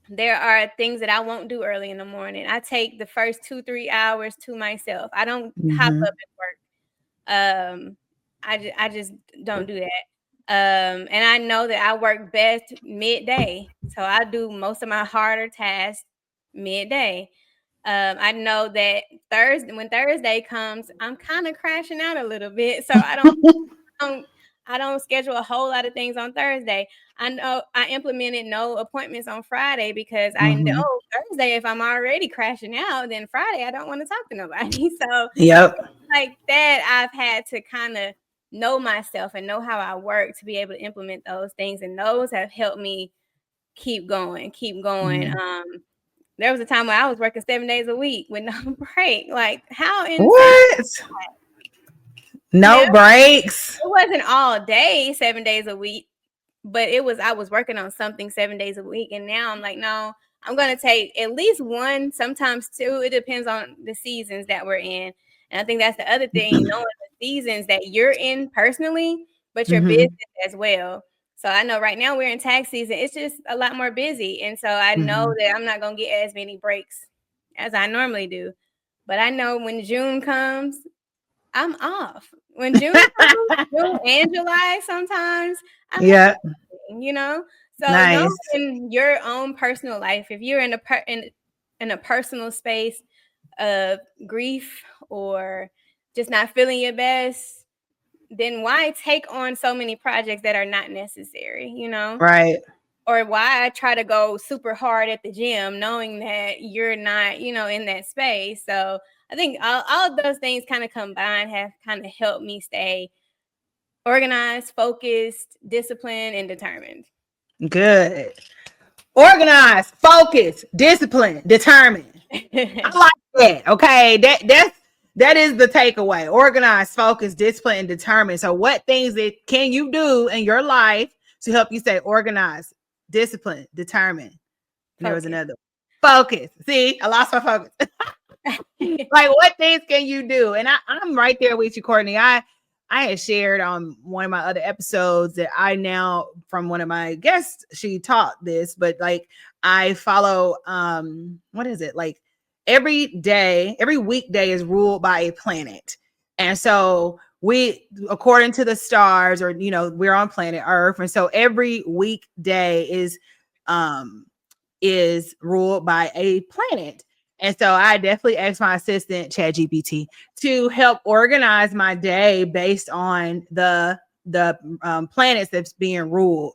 [SPEAKER 3] there are things that I won't do early in the morning. I take the first 2-3 hours to myself. I don't hop up and work. I just don't do that. And I know that I work best midday. So I do most of my harder tasks midday. I know that when Thursday comes, I'm kind of crashing out a little bit. So don't I don't schedule a whole lot of things on Thursday. I know I implemented no appointments on Friday because I know Thursday, if I'm already crashing out, then Friday I don't want to talk to nobody. So
[SPEAKER 2] Yep.
[SPEAKER 3] like that, I've had to kind of know myself and know how I work to be able to implement those things. And those have helped me keep going. There was a time when I was working 7 days a week with no break. Like how insane.
[SPEAKER 2] What? No breaks.
[SPEAKER 3] It wasn't all day, 7 days a week, but I was working on something 7 days a week. And now I'm like, no, I'm going to take at least one, sometimes two. It depends on the seasons that we're in. And I think that's the other thing, knowing the seasons that you're in personally, but your business as well. So I know right now we're in tax season. It's just a lot more busy. And so I know that I'm not going to get as many breaks as I normally do. But I know when June comes, I'm off. When June comes, June and July sometimes, I'm
[SPEAKER 2] Yeah.
[SPEAKER 3] So
[SPEAKER 2] Nice.
[SPEAKER 3] know in your own personal life, if you're in a personal space of grief or just not feeling your best, then why take on so many projects that are not necessary,
[SPEAKER 2] Right.
[SPEAKER 3] Or why I try to go super hard at the gym knowing that you're not, in that space. So I think all of those things kind of combined have kind of helped me stay organized, focused, disciplined, and determined.
[SPEAKER 2] Good. Organized, focused, disciplined, determined. I like that. Okay. That is the takeaway. Organized, focused, disciplined, and determined. So what things can you do in your life to help you stay organized, discipline, determined. And there was
[SPEAKER 3] Focus.
[SPEAKER 2] another focus. See, I lost my focus. Like, what things can you do? And I'm right there with you, Courtney. I had shared on one of my other episodes that I now, from one of my guests, she taught this, but like I follow what is it? Like every weekday is ruled by a planet. And so we, according to the stars, or we're on planet Earth. And so every weekday is ruled by a planet. And so I definitely asked my assistant, ChatGPT, to help organize my day based on the planets that's being ruled.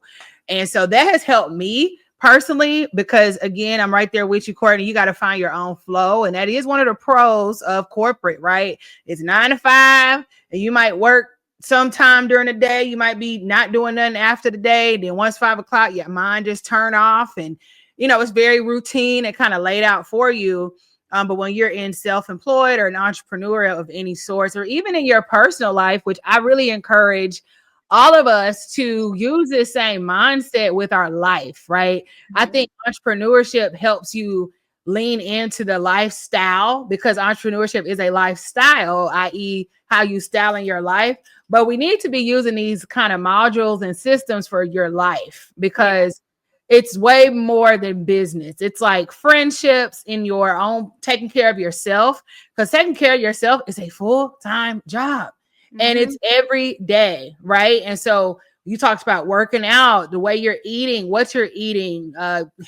[SPEAKER 2] And so that has helped me personally, because again, I'm right there with you, Courtney. You got to find your own flow. And that is one of the pros of corporate, right? It's 9 to 5, and you might work sometime during the day. You might be not doing nothing after the day. Then once 5 o'clock, your mind just turn off, and it's very routine and kind of laid out for you. But when you're in self-employed or an entrepreneur of any sort, or even in your personal life, which I really encourage all of us to use this same mindset with our life, right? Mm-hmm. I think entrepreneurship helps you lean into the lifestyle, because entrepreneurship is a lifestyle, i.e. how you styling your life. But we need to be using these kind of modules and systems for your life, because it's way more than business. It's like friendships, in your own, taking care of yourself, because taking care of yourself is a full-time job. Mm-hmm. And it's every day, right? And so you talked about working out, the way you're eating, what you're eating,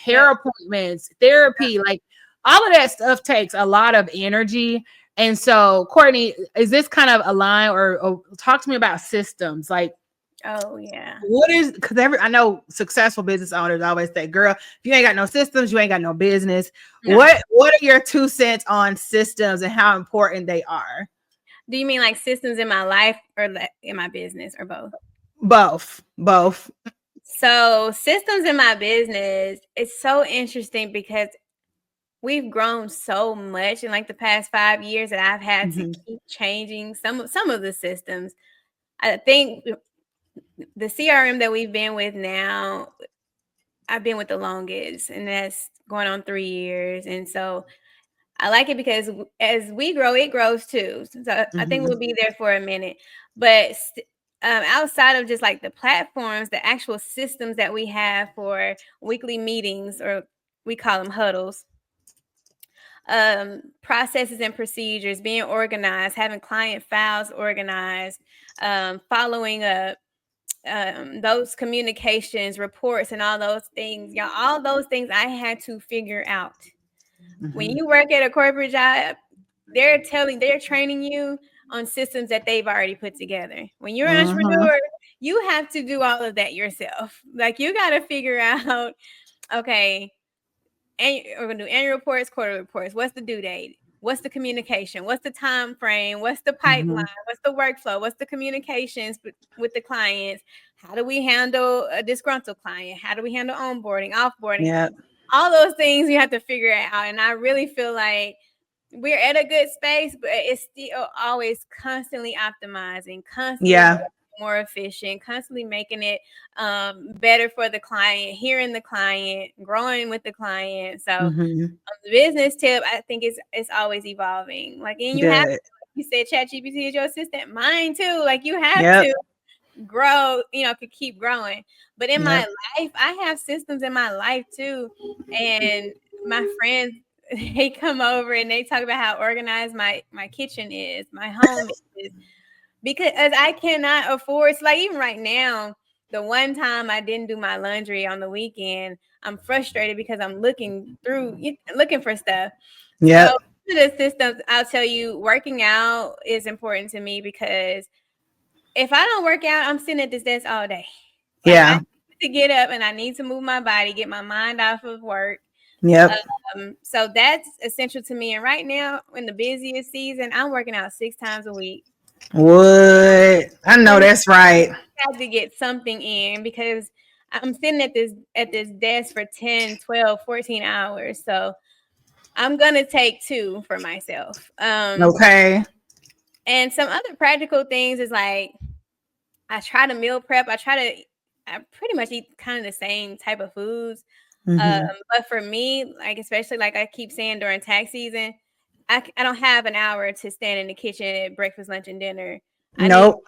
[SPEAKER 2] hair appointments, therapy, like all of that stuff takes a lot of energy. And so, Courtney, is this kind of aligned, or talk to me about systems? Like,
[SPEAKER 3] oh yeah,
[SPEAKER 2] what is, because I know successful business owners always say, girl, if you ain't got no systems, you ain't got no business. No. What are your 2 cents on systems and how important they are?
[SPEAKER 3] Do you mean like systems in my life or in my business, or both?
[SPEAKER 2] Both.
[SPEAKER 3] So systems in my business, it's so interesting because we've grown so much in like the past 5 years that I've had to keep changing some of the systems. I think the CRM that we've been with now, I've been with the longest, and that's going on 3 years. And so I like it because as we grow, it grows too. So I think we'll be there for a minute. But outside of just like the platforms, the actual systems that we have for weekly meetings, or we call them huddles, processes and procedures, being organized, having client files organized, following up, those communications, reports, and all those things. All those things I had to figure out. When you work at a corporate job, they're training you on systems that they've already put together. When you're an entrepreneur, you have to do all of that yourself. Like, you got to figure out, okay, and we're going to do annual reports, quarterly reports. What's the due date? What's the communication? What's the time frame? What's the pipeline? What's the workflow? What's the communications with the clients? How do we handle a disgruntled client? How do we handle onboarding, offboarding?
[SPEAKER 2] Yeah.
[SPEAKER 3] All those things you have to figure out. And I really feel like we're at a good space, but it's still always constantly optimizing, constantly more efficient, constantly making it better for the client, hearing the client, growing with the client. So the business tip, I think it's always evolving. Like, and you have to, like you said, ChatGPT is your assistant. Mine too. Like, you have to grow, could keep growing. But in my life, I have systems in my life too. And my friends, they come over and they talk about how organized my kitchen is, my home is, because I cannot afford. So like, even right now, the one time I didn't do my laundry on the weekend, I'm frustrated because I'm looking for stuff. So the systems, I'll tell you, working out is important to me, because if I don't work out, I'm sitting at this desk all day. Like, I need to get up and I need to move my body, get my mind off of work. So that's essential to me. And right now, in the busiest season, I'm working out 6 times a week.
[SPEAKER 2] What? I know that's right.
[SPEAKER 3] I have to get something in, because I'm sitting at this desk for 10, 12, 14 hours. So I'm going to take 2 for myself.
[SPEAKER 2] Okay.
[SPEAKER 3] And some other practical things is like, I try to meal prep. I try I pretty much eat kind of the same type of foods.
[SPEAKER 2] Mm-hmm.
[SPEAKER 3] But for me, like especially like I keep saying during tax season, I don't have an hour to stand in the kitchen at breakfast, lunch, and dinner. I need
[SPEAKER 2] Nope.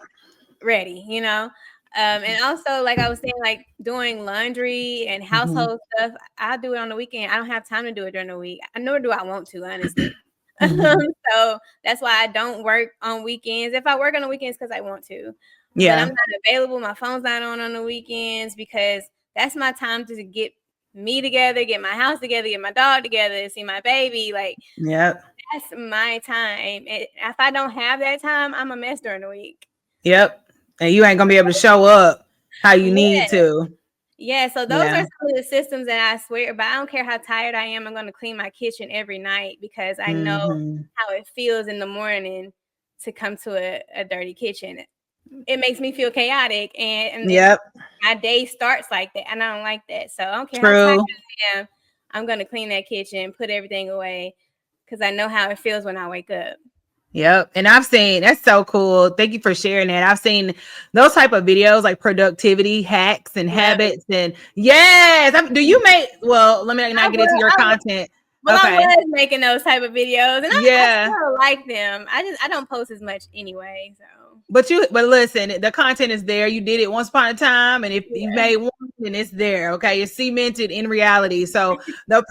[SPEAKER 3] ready, you know. And also, like I was saying, like doing laundry and
[SPEAKER 2] Mm-hmm.
[SPEAKER 3] household stuff, I do it on the weekend. I don't have time to do it during the week. Nor do I want to, honestly.
[SPEAKER 2] Mm-hmm.
[SPEAKER 3] So that's why I don't work on weekends. If I work on the weekends, because I want to, but I'm
[SPEAKER 2] Yeah.
[SPEAKER 3] not available. My phone's not on the weekends because that's my time to get me together, get my house together, get my dog together, see my baby. Like
[SPEAKER 2] Yep.
[SPEAKER 3] that's my time. And if I don't have that time, I'm a mess during the week.
[SPEAKER 2] Yep. And you ain't gonna be able to show up how you need
[SPEAKER 3] Yeah.
[SPEAKER 2] to.
[SPEAKER 3] Yeah, so those are
[SPEAKER 2] Yeah.
[SPEAKER 3] some of the systems that I swear by. I don't care how tired I am, I'm gonna clean my kitchen every night because I know
[SPEAKER 2] Mm-hmm.
[SPEAKER 3] how it feels in the morning to come to a dirty kitchen. It makes me feel chaotic and
[SPEAKER 2] Yep.
[SPEAKER 3] my day starts like that, and I don't like that. So I don't care how tired
[SPEAKER 2] True.
[SPEAKER 3] I am, I'm gonna clean that kitchen, put everything away, because I know how it feels when I wake up.
[SPEAKER 2] Yep. And I've seen that's so cool. Thank you for sharing that. I've seen those type of videos like productivity hacks and
[SPEAKER 3] Love it.
[SPEAKER 2] habits. And yes, do you make well, let me
[SPEAKER 3] I
[SPEAKER 2] not get into your
[SPEAKER 3] will.
[SPEAKER 2] content.
[SPEAKER 3] Well, I
[SPEAKER 2] Okay.
[SPEAKER 3] was making those type of videos, and I
[SPEAKER 2] Yeah.
[SPEAKER 3] still like them. I don't post as much anyway, so
[SPEAKER 2] But listen, the content is there. You did it once upon a time, and if you
[SPEAKER 3] yeah.
[SPEAKER 2] made one, then it's there. Okay, it's cemented in reality. So the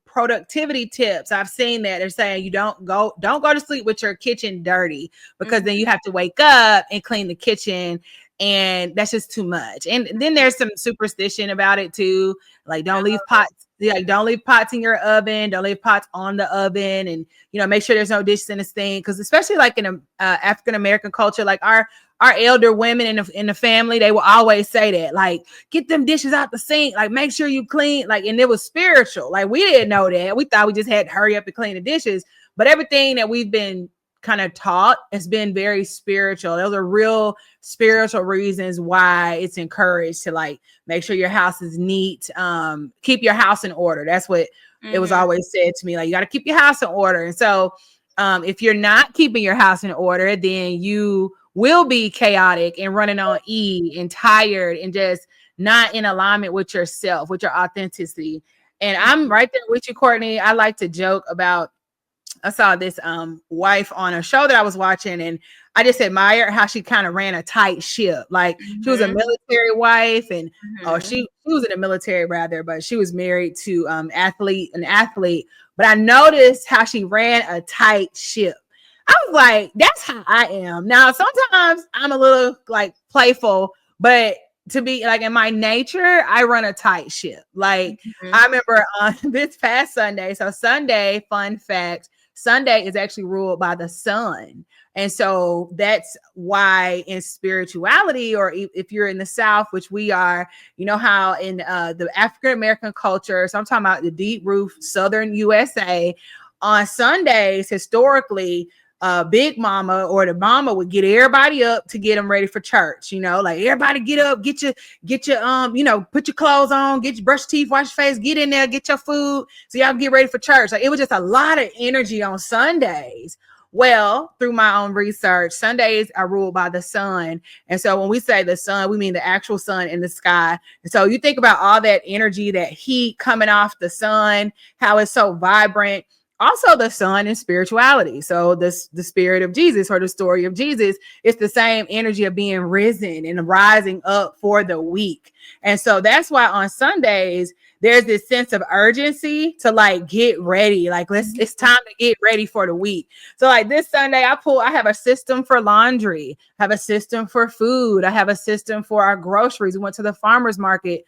[SPEAKER 2] productivity tips, I've seen that they're saying you don't go to sleep with your kitchen dirty because then you have to wake up and clean the kitchen, and that's just too much. And then there's some superstition about it too, like don't leave pots. Yeah, don't leave pots in your oven. Don't leave pots on the oven, and make sure there's no dishes in the sink. Because especially like in a African American culture, like our elder women in the family, they will always say that, like, get them dishes out the sink, like make sure you clean, like, and it was spiritual. Like we didn't know that. We thought we just had to hurry up and clean the dishes, but everything that we've been kind of taught has been very spiritual. Those are real spiritual reasons why it's encouraged to like make sure your house is neat. Keep your house in order. That's what it was always said to me. Like you got to keep your house in order. And so if you're not keeping your house in order, then you will be chaotic and running on E and tired and just not in alignment with yourself, with your authenticity. And I'm right there with you, Courtney. I like to joke about I saw this wife on a show that I was watching, and I just admired how she kind of ran a tight ship. Like she was a military wife, and she was in the military rather, but she was married to an athlete. But I noticed how she ran a tight ship. I was like, that's how I am. Now, sometimes I'm a little like playful, but to be like in my nature, I run a tight ship. Like I remember on this past Sunday. So Sunday, fun fact, Sunday is actually ruled by the sun. And so that's why in spirituality, or if you're in the South, which we are, you know how in the African American culture, so I'm talking about the deep roof Southern USA, on Sundays, historically, Big Mama or the mama would get everybody up to get them ready for church. Like everybody get up, get your put your clothes on, get your brush your teeth, wash your face, get in there, get your food, so y'all can get ready for church. Like it was just a lot of energy on Sundays. Well, through my own research, Sundays are ruled by the sun. And so when we say the sun, we mean the actual sun in the sky. And so you think about all that energy, that heat coming off the sun, how it's so vibrant. Also, the sun and spirituality. So the spirit of Jesus, or the story of Jesus, it's the same energy of being risen and rising up for the week. And so that's why on Sundays, there's this sense of urgency to like get ready. Like it's time to get ready for the week. So like this Sunday, I have a system for laundry, I have a system for food, I have a system for our groceries. We went to the farmer's market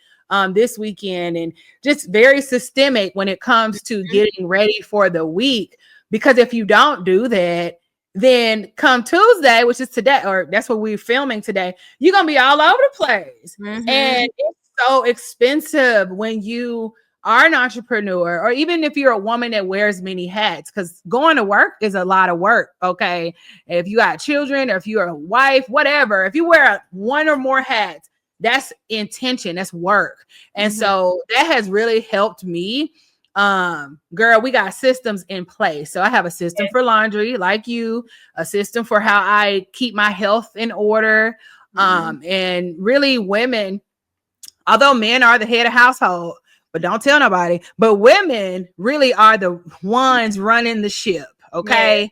[SPEAKER 2] this weekend, and just very systemic when it comes to getting ready for the week. Because if you don't do that, then come Tuesday, which is today, or that's what we're filming today, you're gonna be all over the place. And it's so expensive when you are an entrepreneur, or even if you're a woman that wears many hats, because going to work is a lot of work. Okay, if you got children, or if you're a wife, whatever, if you wear one or more hats, that's intention, that's work. And so that has really helped me. Girl, we got systems in place. So I have a system for laundry, like you, a system for how I keep my health in order, And really women, although men are the head of household, but don't tell nobody, but women really are the ones running the ship. Okay.
[SPEAKER 3] Yeah.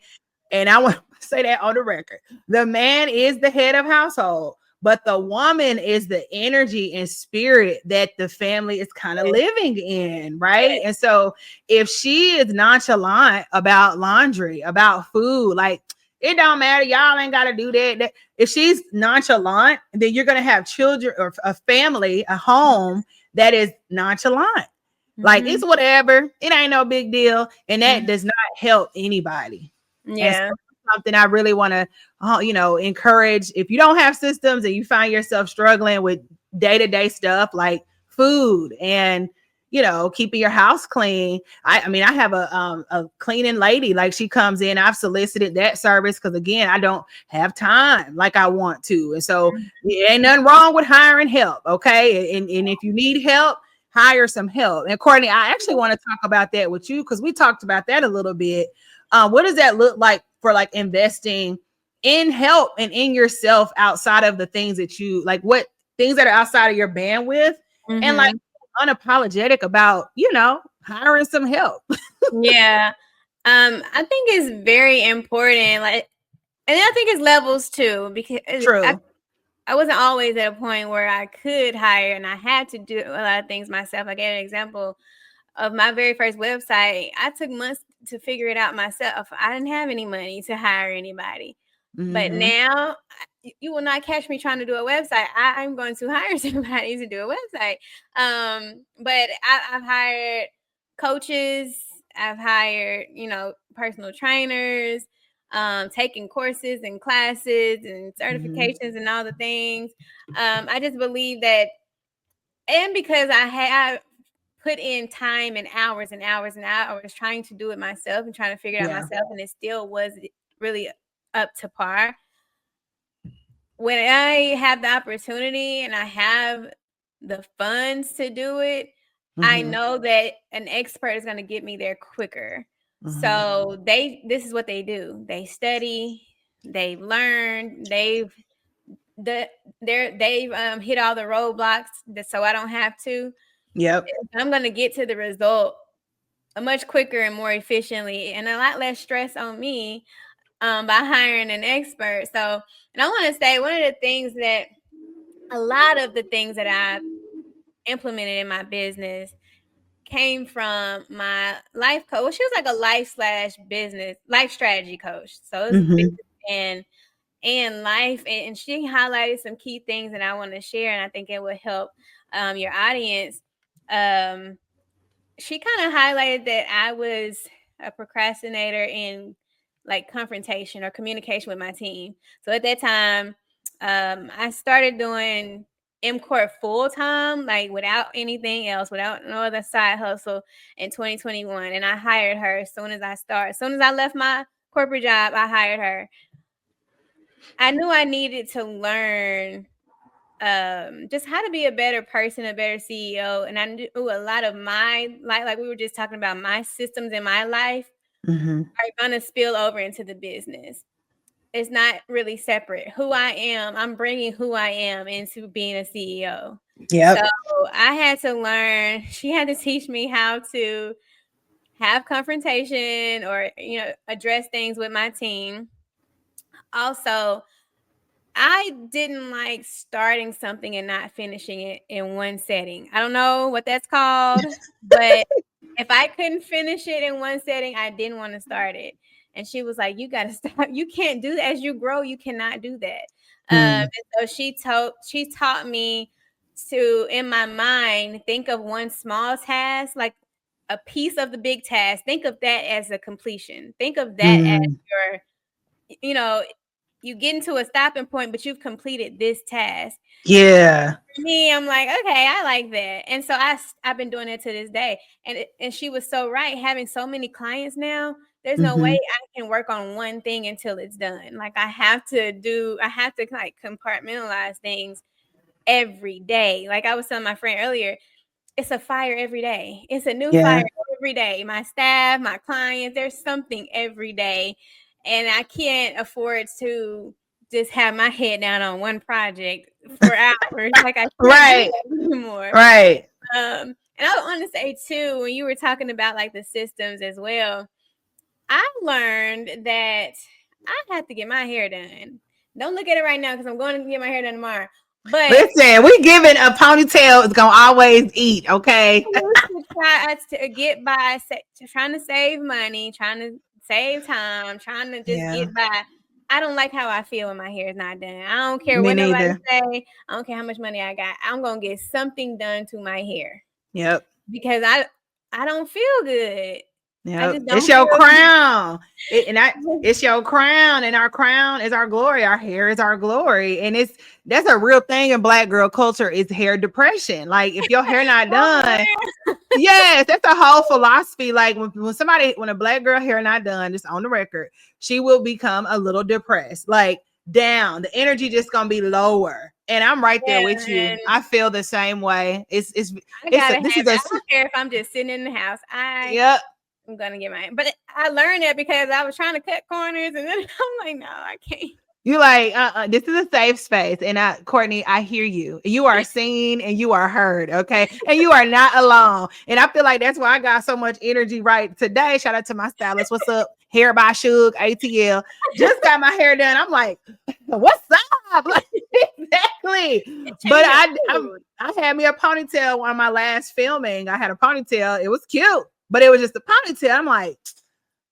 [SPEAKER 2] And I want to say that on the record. The man is the head of household, but the woman is the energy and spirit that the family is kind of living in, right? And so if she is nonchalant about laundry, about food, like it don't matter, y'all ain't got to do that. If she's nonchalant, then you're going to have children or a family, a home that is nonchalant. Like it's whatever, it ain't no big deal. And that does not help anybody. And so
[SPEAKER 3] Yeah.
[SPEAKER 2] something I really want to, encourage. If you don't have systems and you find yourself struggling with day-to-day stuff like food and keeping your house clean. I mean, I have a cleaning lady. Like she comes in. I've solicited that service because again, I don't have time like I want to, and so ain't nothing wrong with hiring help. Okay, and if you need help, hire some help. And Courtney, I actually want to talk about that with you because we talked about that a little bit. What does that look like for like investing in help and in yourself outside of the things that you like, what things that are outside of your bandwidth, and like unapologetic about, hiring some help.
[SPEAKER 3] Yeah. I think it's very important. Like, and I think it's levels too, because
[SPEAKER 2] True.
[SPEAKER 3] I wasn't always at a point where I could hire and I had to do a lot of things myself. I gave an example of my very first website. I took months to figure it out myself. I didn't have any money to hire anybody. But now you will not catch me trying to do a website. I'm going to hire somebody to do a website. But I've hired coaches. I've hired, personal trainers, taking courses and classes and certifications and all the things. I just believe that, and because I have put in time and hours and hours and hours trying to do it myself and trying to figure it out myself, and it still was really up to par. When I have the opportunity and I have the funds to do it, I know that an expert is going to get me there quicker. So this is what they do. They study, they've learned, they've hit all the roadblocks so I don't have to.
[SPEAKER 2] Yep.
[SPEAKER 3] I'm going to get to the result much quicker and more efficiently and a lot less stress on me by hiring an expert. So, and I want to say one of the things that a lot of the things that I've implemented in my business came from my life coach. Well, she was like a life/business, life strategy coach. So it was business and life. And she highlighted some key things that I want to share. And I think it will help your audience. She kind of highlighted that I was a procrastinator in like confrontation or communication with my team. So at that time, I started doing MCORT full time, like without anything else, without no other side hustle in 2021. And I hired her as soon as I started. As soon as I left my corporate job, I hired her. I knew I needed to learn just how to be a better person, a better CEO. And I knew a lot of my like we were just talking about, my systems in my life are gonna spill over into the business. It's not really separate. Who I am, I'm bringing who I am into being a CEO.
[SPEAKER 2] Yep.
[SPEAKER 3] So I had to learn. She had to teach me how to have confrontation or address things with my team. Also, I didn't like starting something and not finishing it in one setting. I don't know what that's called, but if I couldn't finish it in one setting, I didn't want to start it. And she was like, "You got to stop. You can't do that. As you grow, you cannot do that." And so she taught me to, in my mind, think of one small task, like a piece of the big task. Think of that as a completion. Think of that as your, you get into a stopping point, but you've completed this task.
[SPEAKER 2] Yeah.
[SPEAKER 3] For me, I'm like, okay, I like that. And so I've been doing it to this day. And she was so right. Having so many clients now, there's no way I can work on one thing until it's done. Like I have to like compartmentalize things every day. Like I was telling my friend earlier, it's a fire every day. It's a new fire every day. My staff, my clients, there's something every day. And I can't afford to just have my head down on one project for hours. Like I can't
[SPEAKER 2] Right.
[SPEAKER 3] do that anymore.
[SPEAKER 2] Right.
[SPEAKER 3] And I want to say too, when you were talking about like the systems as well, I learned that I have to get my hair done. Don't look at it right now because I'm going to get my hair done tomorrow. But
[SPEAKER 2] listen, we giving a ponytail is gonna always eat, okay?
[SPEAKER 3] I used to try to get by, trying to save money, trying to save time, trying to just get by. I don't like how I feel when my hair is not done. I don't care
[SPEAKER 2] Me
[SPEAKER 3] what nobody
[SPEAKER 2] neither.
[SPEAKER 3] say. I don't care how much money I got. I'm gonna get something done to my hair
[SPEAKER 2] Yep.
[SPEAKER 3] because I don't feel good. I
[SPEAKER 2] Yep.
[SPEAKER 3] just
[SPEAKER 2] It's
[SPEAKER 3] don't
[SPEAKER 2] your
[SPEAKER 3] feel
[SPEAKER 2] crown. It's your crown, and our crown is our glory. Our hair is our glory. And that's a real thing in Black girl culture is hair depression. Like if your hair not done, yes, that's a whole philosophy. Like when a Black girl hair not done, just on the record, she will become a little depressed, like down. The energy just gonna be lower. And I'm right there with you.
[SPEAKER 3] and
[SPEAKER 2] I feel the same way.
[SPEAKER 3] I gotta have
[SPEAKER 2] This is
[SPEAKER 3] it.
[SPEAKER 2] a
[SPEAKER 3] I don't care if I'm just sitting in the house.
[SPEAKER 2] yep.
[SPEAKER 3] I'm gonna get mine. But I learned that because I was trying to cut corners and then I'm like, no, I can't.
[SPEAKER 2] You like, this is a safe space. And Courtney, I hear you. You are seen and you are heard, okay? And you are not alone. And I feel like that's why I got so much energy right today. Shout out to my stylist. What's up? Hair by Suge, ATL. Just got my hair done. I'm like, what's up? Like, exactly. But I had me a ponytail on my last filming. I had a ponytail. It was cute, but it was just a ponytail. I'm like,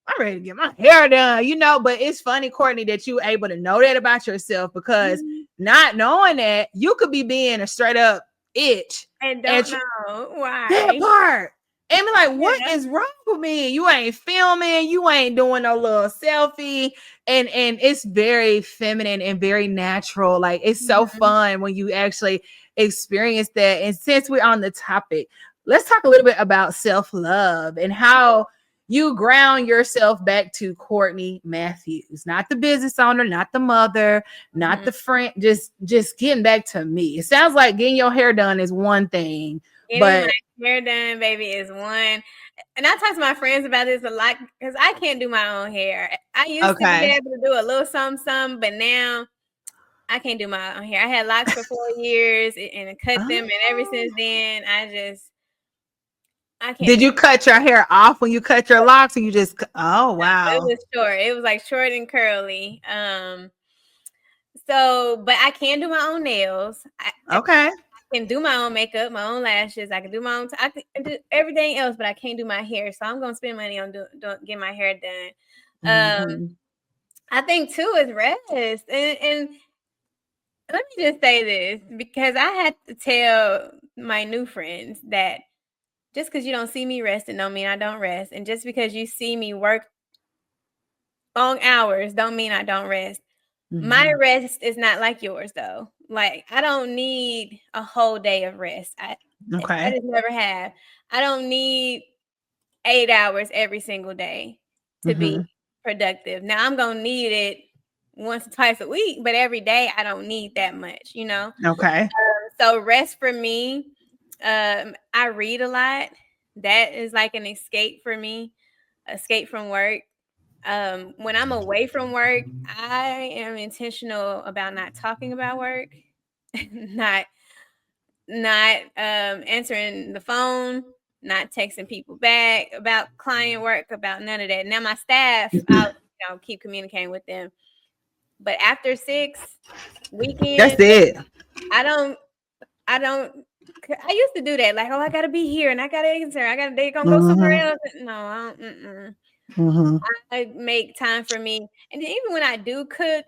[SPEAKER 2] I'm ready to get my hair done, but it's funny, Courtney, that you able to know that about yourself because not knowing that you could be being a straight up itch
[SPEAKER 3] and don't know why.
[SPEAKER 2] That part. And be like, what is wrong with me? You ain't filming, you ain't doing no little selfie. And it's very feminine and very natural. Like it's so fun when you actually experience that. And since we're on the topic, let's talk a little bit about self-love and how you ground yourself back to Courtney Matthews, not the business owner, not the mother, not the friend, just getting back to me. It sounds like getting your hair done is one thing, but
[SPEAKER 3] my hair done, baby, is one. And I talk to my friends about this a lot because I can't do my own hair. I used to be able to do a little something, but now I can't do my own hair. I had locks for 4 years and I cut them, and ever since then, I can't.
[SPEAKER 2] Did you cut your hair off when you cut your locks, or you just? Oh wow!
[SPEAKER 3] It was short. It was like short and curly. So, but I can do my own nails.
[SPEAKER 2] Okay.
[SPEAKER 3] I can do my own makeup, my own lashes. I can do my own. I can do everything else, but I can't do my hair. So I'm gonna spend money on getting my hair done. I think too is rest, and let me just say this because I had to tell my new friends that just because you don't see me resting don't mean I don't rest. And just because you see me work long hours don't mean I don't rest. My rest is not like yours though. Like I don't need a whole day of rest. I just never have. I don't need 8 hours every single day to be productive. Now I'm going to need it once or twice a week, but every day I don't need that much,
[SPEAKER 2] Okay.
[SPEAKER 3] So rest for me, I read a lot. That is like an escape for me, escape from work. When I'm away from work, I am intentional about not talking about work, not answering the phone, not texting people back about client work, about none of that. Now my staff, I'll keep communicating with them, but after 6 weekends,
[SPEAKER 2] that's it.
[SPEAKER 3] I used to do that. Like, oh, I gotta be here and I gotta answer. They gonna go somewhere else. No, I don't. I make time for me. And even when I do cook,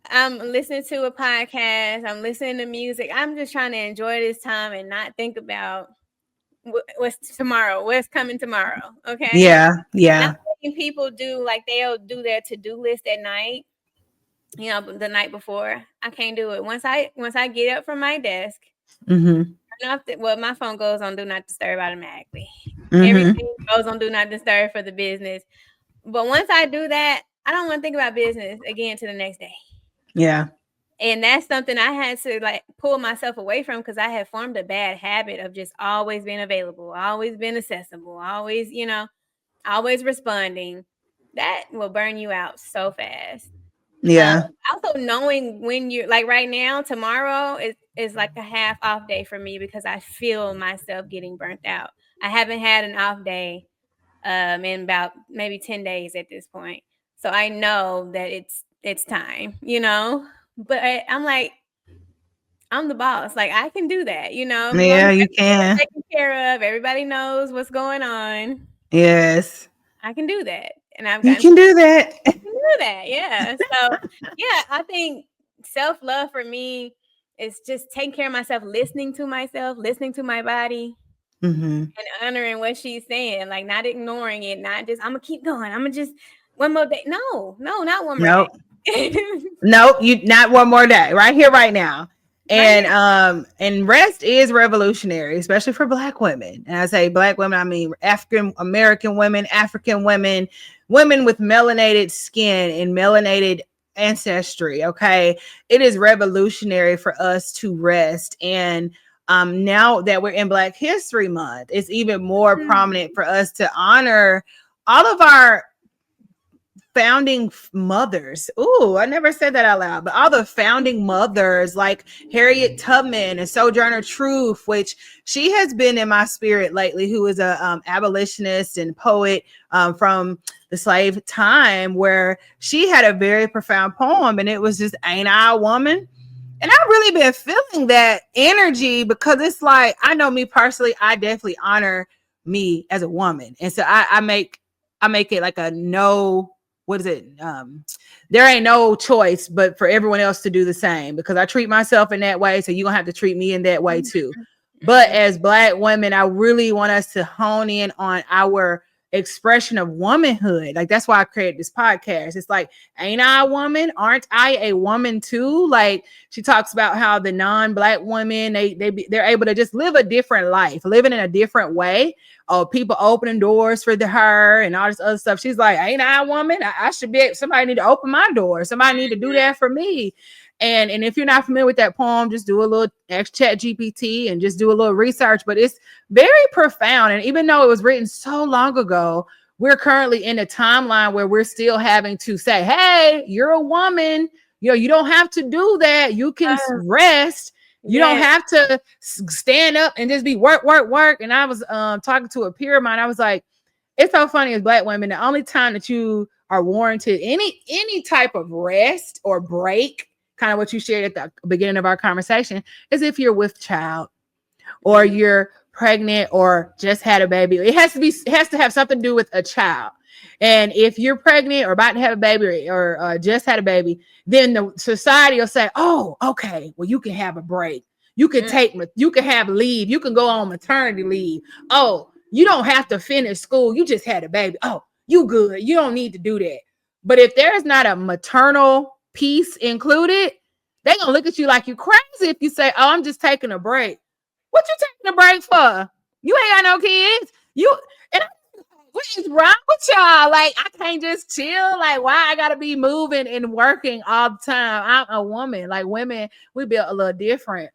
[SPEAKER 3] I'm listening to a podcast. I'm listening to music. I'm just trying to enjoy this time and not think about what's tomorrow, what's coming tomorrow. Okay.
[SPEAKER 2] Yeah. Yeah.
[SPEAKER 3] Not letting people they'll do their to-do list at night. The night before. I can't do it. Once I get up from my desk, my phone goes on do not disturb automatically. Everything goes on do not disturb for the business. But once I do that, I don't want to think about business again to the next day.
[SPEAKER 2] Yeah.
[SPEAKER 3] And that's something I had to pull myself away from because I had formed a bad habit of just always being available, always being accessible, always responding. That will burn you out so fast.
[SPEAKER 2] Yeah.
[SPEAKER 3] Also knowing when you're like right now, tomorrow is like a half off day for me because I feel myself getting burnt out. I haven't had an off day in about maybe 10 days at this point. So I know that it's time, you know. But I'm like, I'm the boss. Like I can do that, you know. As long as
[SPEAKER 2] Yeah, you
[SPEAKER 3] everything is
[SPEAKER 2] can.
[SPEAKER 3] taken care of, everybody knows what's going on.
[SPEAKER 2] Yes.
[SPEAKER 3] I can do that. And I've
[SPEAKER 2] You
[SPEAKER 3] gotten
[SPEAKER 2] can do that.
[SPEAKER 3] do that. Yeah. So yeah, I think self-love for me is just taking care of myself, listening to my body,
[SPEAKER 2] Hmm.
[SPEAKER 3] and honoring what she's saying, like not ignoring it, not just I'm gonna keep going. I'm gonna just one more day. No, not one more day.
[SPEAKER 2] Nope. Nope, you not one more day. Right here, right now.
[SPEAKER 3] Right now.
[SPEAKER 2] And rest is revolutionary, especially for Black women. And I say Black women, I mean African American women, African women, women with melanated skin and melanated ancestry. Okay. It is revolutionary for us to rest. And now that we're in Black History Month, it's even more prominent for us to honor all of our founding mothers. Ooh, I never said that out loud, but all the founding mothers like Harriet Tubman and Sojourner Truth, which she has been in my spirit lately, who is a abolitionist and poet from the slave time, where she had a very profound poem, and it was just "Ain't I a Woman?" And I've really been feeling that energy because it's like, I know me personally, I definitely honor me as a woman. And so I make it like a no, what is it? There ain't no choice but for everyone else to do the same, because I treat myself in that way. So you're gonna have to treat me in that way too. But as Black women, I really want us to hone in on our expression of womanhood. Like that's why I created this podcast. It's like, ain't I a woman? Aren't I a woman too? Like she talks about how the non-Black women, they're able to just live a different life, living in a different way. Oh, people opening doors for her and all this other stuff. She's like, ain't I a woman? I should be. Somebody need to open my door. Somebody need to do that for me. And if you're not familiar with that poem, just do a little chat GPT and just do a little research. But it's very profound. And even though it was written so long ago, we're currently in a timeline where we're still having to say, hey, you're a woman. You know, you don't have to do that. You can rest. You don't have to stand up and just be work. And I was talking to a peer of mine. I was like, it's so funny as Black women, the only time that you are warranted any type of rest or break, kind of what you shared at the beginning of our conversation, is if you're with child or you're pregnant or just had a baby. It has to have something to do with a child. And if you're pregnant or about to have a baby or just had a baby, then the society will say, oh, okay, well, you can have a break. You can you can have leave. You can go on maternity leave. Oh, you don't have to finish school. You just had a baby. Oh, you good. You don't need to do that. But if there's not a maternal piece included, they're going to look at you like you crazy if you say, oh, I'm just taking a break. What you taking a break for? You ain't got no kids. What is wrong with y'all? Like, I can't just chill. Like, why I gotta be moving and working all the time? I'm a woman. Like, women, we built a little different.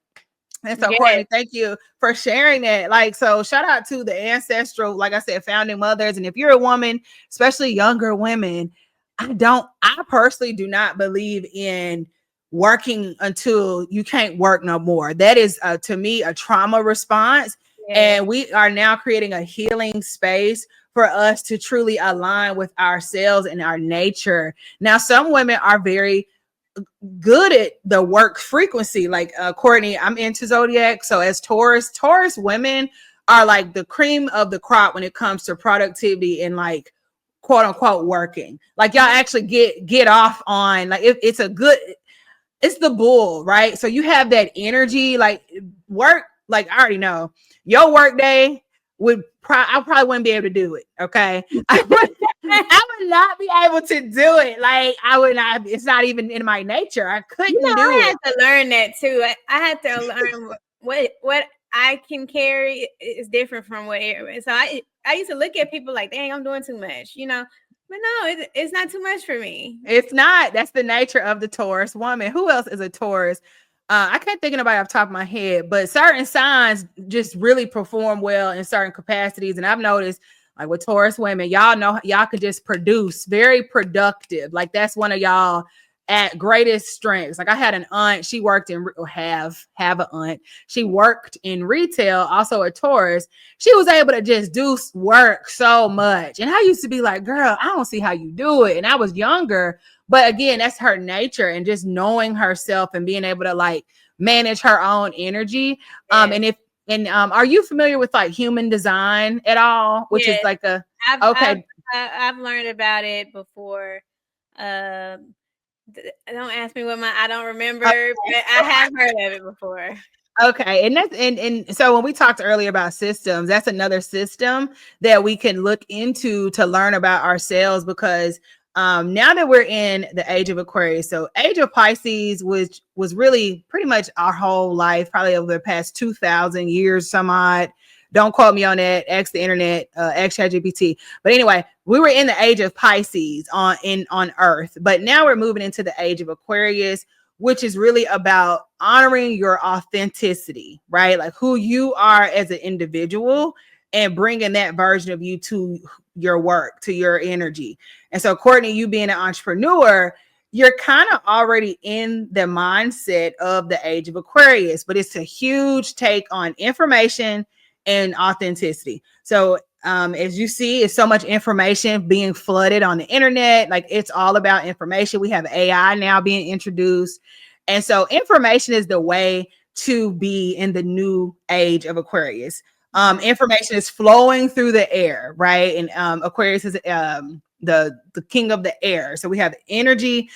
[SPEAKER 2] And so, Courtney, thank you for sharing that. Like, so shout out to the ancestral, like I said, founding mothers. And if you're a woman, especially younger women, I personally do not believe in working until you can't work no more. That is, to me, a trauma response. And we are now creating a healing space for us to truly align with ourselves and our nature. Now, some women are very good at the work frequency. Like Courtney, I'm into zodiac. So as Taurus women are like the cream of the crop when it comes to productivity and like quote unquote working. Like y'all actually get off on like it's the bull, right? So you have that energy, like work. Like I already know your work day I probably wouldn't be able to do it. Okay. I would not be able to do it. Like I would not, it's not even in my nature. I couldn't do it.
[SPEAKER 3] I had to learn that too. I had to learn what I can carry is different from what so I used to look at people like, dang, I'm doing too much, you know. But no, it's not too much for me.
[SPEAKER 2] It's not. That's the nature of the Taurus woman. Who else is a Taurus? I can't think of anybody off the top of my head, but certain signs just really perform well in certain capacities. And I've noticed, like with Taurus women, y'all know y'all could just produce, very productive. Like that's one of y'all at greatest strengths. Like I had an aunt, she worked in have an aunt. She worked in retail, also a Taurus. She was able to just do work so much. And I used to be like, girl, I don't see how you do it. And I was younger, but again, that's her nature and just knowing herself and being able to like manage her own energy.
[SPEAKER 3] Yes.
[SPEAKER 2] Are you familiar with like human design at all? Which is
[SPEAKER 3] Yes.
[SPEAKER 2] like a
[SPEAKER 3] I've
[SPEAKER 2] okay.
[SPEAKER 3] I've learned about it before. Um, don't ask me what I don't remember, but I have heard of it before.
[SPEAKER 2] Okay, and that's and so when we talked earlier about systems, that's another system that we can look into to learn about ourselves because now that we're in the age of Aquarius, so age of Pisces was really pretty much our whole life, probably over the past 2,000 years, some odd. Don't quote me on that. X the internet, X ChatGPT. But anyway, we were in the age of Pisces on Earth, but now we're moving into the age of Aquarius, which is really about honoring your authenticity, right? Like who you are as an individual and bringing that version of you to your work, to your energy. And so, Courtney, you being an entrepreneur, you're kind of already in the mindset of the age of Aquarius, but it's a huge take on information and authenticity. So, as you see, it's so much information being flooded on the internet. Like it's all about information. We have AI now being introduced. And so information is the way to be in the new age of Aquarius. Information is flowing through the air, right? And Aquarius is the king of the air. So we have energy,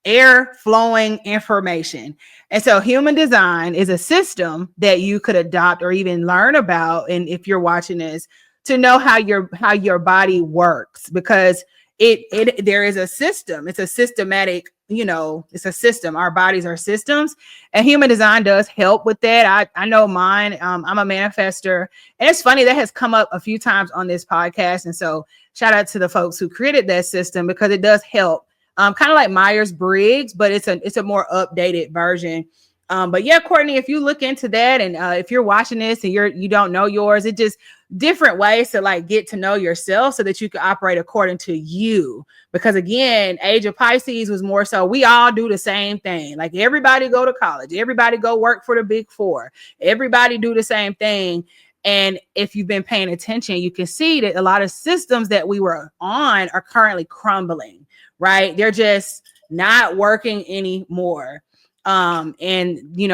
[SPEAKER 2] air flowing information. And so human design is a system that you could adopt or even learn about. And if you're watching this, to know how your body works, because it there is a system. It's a systematic, it's a system. Our bodies are systems, and human design does help with that. I know mine. I'm a manifester, and it's funny that has come up a few times on this podcast. And so shout out to the folks who created that system because it does help. Kind of like Myers-Briggs, but it's a more updated version. But yeah, Courtney, if you look into that, and if you're watching this and you don't know yours, it just different ways to like get to know yourself so that you can operate according to you. Because again, age of Pisces was more so we all do the same thing. Like everybody go to college, everybody go work for the big four, everybody do the same thing. And if you've been paying attention, you can see that a lot of systems that we were on are currently crumbling, right? They're just not working anymore. And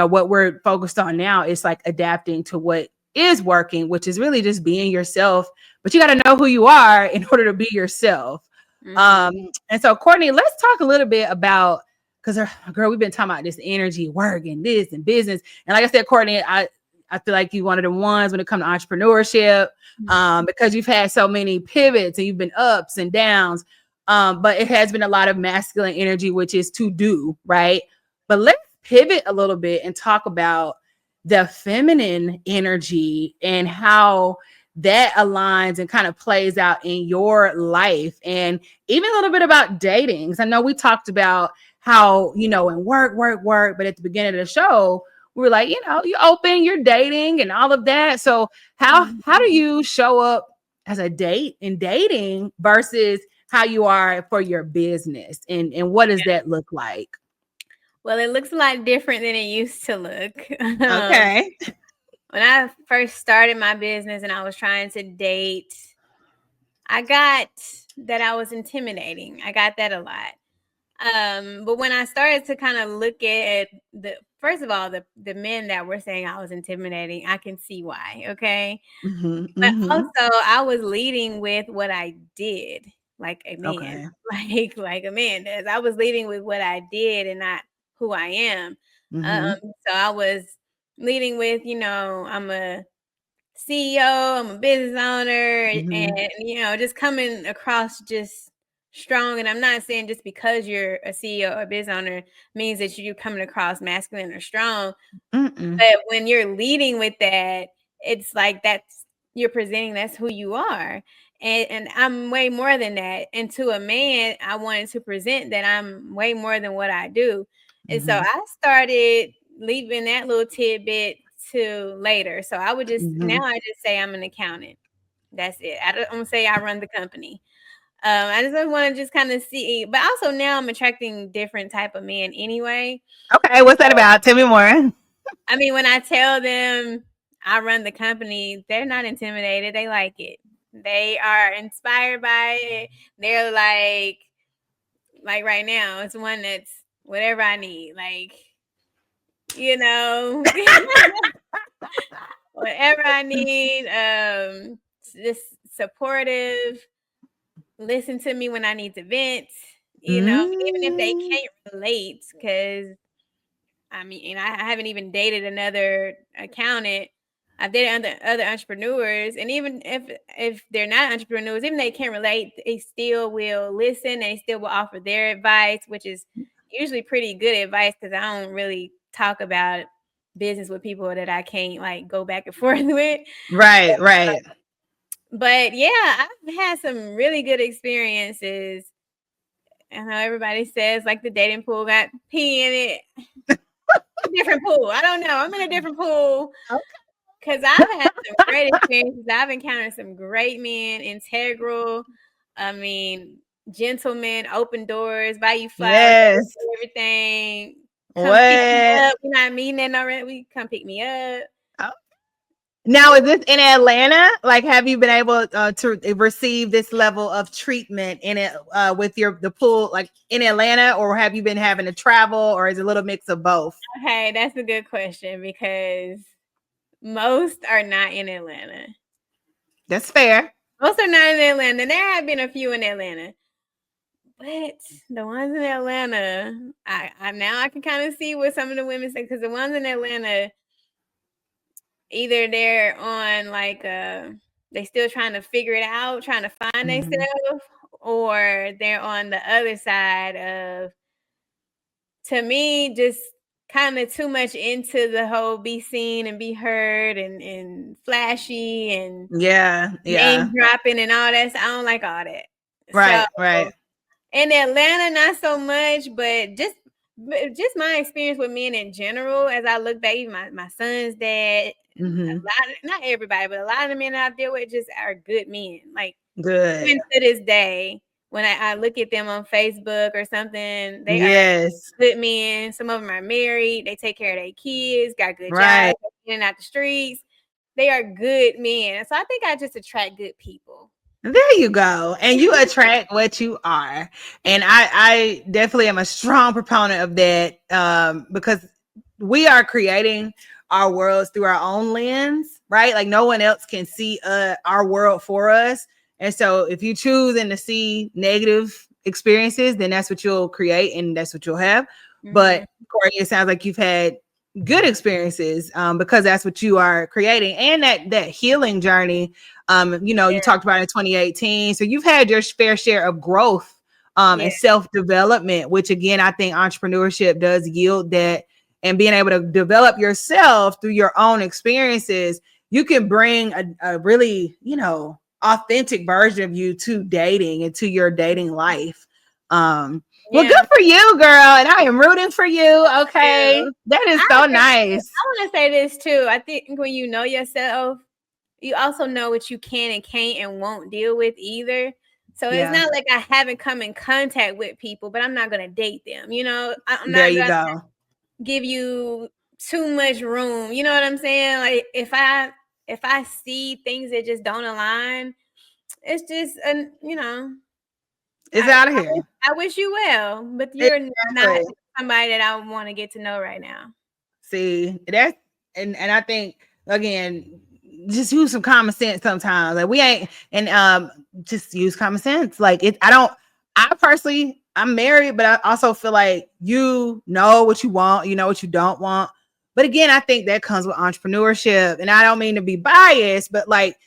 [SPEAKER 2] what we're focused on now is like adapting to what is working, which is really just being yourself. But you got to know who you are in order to be yourself. And so, Courtney, let's talk a little bit about, because girl, we've been talking about this energy, work, and this and business. And like I said, Courtney, I feel like you're one of the ones when it comes to entrepreneurship, because you've had so many pivots and you've been ups and downs. But it has been a lot of masculine energy, which is to do, right? But let's pivot a little bit and talk about the feminine energy and how that aligns and kind of plays out in your life, and even a little bit about dating. I know we talked about how, in work, but at the beginning of the show, we were like, you're open, you're dating and all of that. So how do you show up as a date in dating versus how you are for your business, and what does that look like?
[SPEAKER 3] Well, it looks a lot different than it used to look.
[SPEAKER 2] Okay.
[SPEAKER 3] When I first started my business and I was trying to date, I got that I was intimidating. I got that a lot. But when I started to kind of look at first of all, the men that were saying I was intimidating, I can see why. Okay. But also I was leading with what I did, like a man,
[SPEAKER 2] Okay.
[SPEAKER 3] like a man does. I was leading with what I did and not who I am. So I was leading with, I'm a CEO, I'm a business owner, and just coming across just strong. And I'm not saying just because you're a CEO or a business owner means that you're coming across masculine or strong. But when you're leading with that, it's like you're presenting that's who you are. And I'm way more than that. And to a man, I wanted to present that I'm way more than what I do. And so I started leaving that little tidbit to later. So now I just say I'm an accountant. That's it. I don't say I run the company. I just want to just kind of see, but also now I'm attracting different type of men anyway.
[SPEAKER 2] Okay, what's that about? Tell me more.
[SPEAKER 3] I mean, when I tell them I run the company, they're not intimidated. They like it. They are inspired by it. They're like right now, it's one that's whatever I need. Like, you know, whatever I need. Just supportive. Listen to me when I need to vent. You know, even if they can't relate, because I mean, and I haven't even dated another accountant. I've dated other entrepreneurs, and even if they're not entrepreneurs, even they can't relate, they still will listen. They still will offer their advice, which is usually pretty good advice because I don't really talk about business with people that I can't like go back and forth with.
[SPEAKER 2] Right, right.
[SPEAKER 3] But yeah, I've had some really good experiences. I know everybody says like the dating pool got pee in it. Different pool. I don't know. I'm in a different pool because I've had some great experiences. I've encountered some great men, integral. I mean, gentlemen, open doors, buy you flowers,
[SPEAKER 2] Yes.
[SPEAKER 3] everything. Come pick me
[SPEAKER 2] What?
[SPEAKER 3] up. We're not meeting that already. We come pick me up.
[SPEAKER 2] Oh. Now, is this in Atlanta? Like, have you been able to receive this level of treatment in it with the pool, like in Atlanta, or have you been having to travel, or is it a little mix of both?
[SPEAKER 3] Okay, that's a good question because most are not in Atlanta.
[SPEAKER 2] That's fair.
[SPEAKER 3] Most are not in Atlanta. There have been a few in Atlanta. But the ones in Atlanta, I now I can kind of see what some of the women say because the ones in Atlanta, either they're on like they still trying to figure it out, trying to find themselves, or they're on the other side of, to me, just kind of too much into the whole be seen and be heard and flashy and
[SPEAKER 2] Yeah,
[SPEAKER 3] name
[SPEAKER 2] yeah.
[SPEAKER 3] dropping and all that. So I don't like all that.
[SPEAKER 2] Right,
[SPEAKER 3] So
[SPEAKER 2] right.
[SPEAKER 3] in Atlanta, not so much, but just my experience with men in general, as I look back, even my son's dad, a lot, not everybody, but a lot of the men that I deal with just are good men. Like,
[SPEAKER 2] Good.
[SPEAKER 3] even to this day, when I look at them on Facebook or something, they are
[SPEAKER 2] Yes.
[SPEAKER 3] good men. Some of them are married. They take care of their kids, got good
[SPEAKER 2] Right.
[SPEAKER 3] jobs, in and out the streets. They are good men. So I think I just attract good people.
[SPEAKER 2] There you go. And you attract what you are. And I definitely am a strong proponent of that because we are creating our worlds through our own lens, right? Like no one else can see our world for us. And so if you choose and to see negative experiences, then that's what you'll create and that's what you'll have. But Courtney, it sounds like you've had good experiences because that's what you are creating, and that healing journey. You talked about it in 2018, so you've had your fair share of growth and self-development, which again I think entrepreneurship does yield that. And being able to develop yourself through your own experiences, you can bring a really authentic version of you to dating and to your dating life. Well, good for you, girl. And I am rooting for you. Okay. That is so nice.
[SPEAKER 3] I want to say this too. I think when you know yourself, you also know what you can and can't and won't deal with either. So it's not like I haven't come in contact with people, but I'm not going to date them. You know, I'm not going to give you too much room. You know what I'm saying? Like if I see things that just don't align, it's just,
[SPEAKER 2] it's out of here.
[SPEAKER 3] I wish you well, but you're not somebody that I want to get to know right now.
[SPEAKER 2] See, that's and I think again, just use some common sense sometimes. Like we ain't and just use common sense. Like I personally I'm married, but I also feel like you know what you want, you know what you don't want. But again, I think that comes with entrepreneurship. And I don't mean to be biased, but like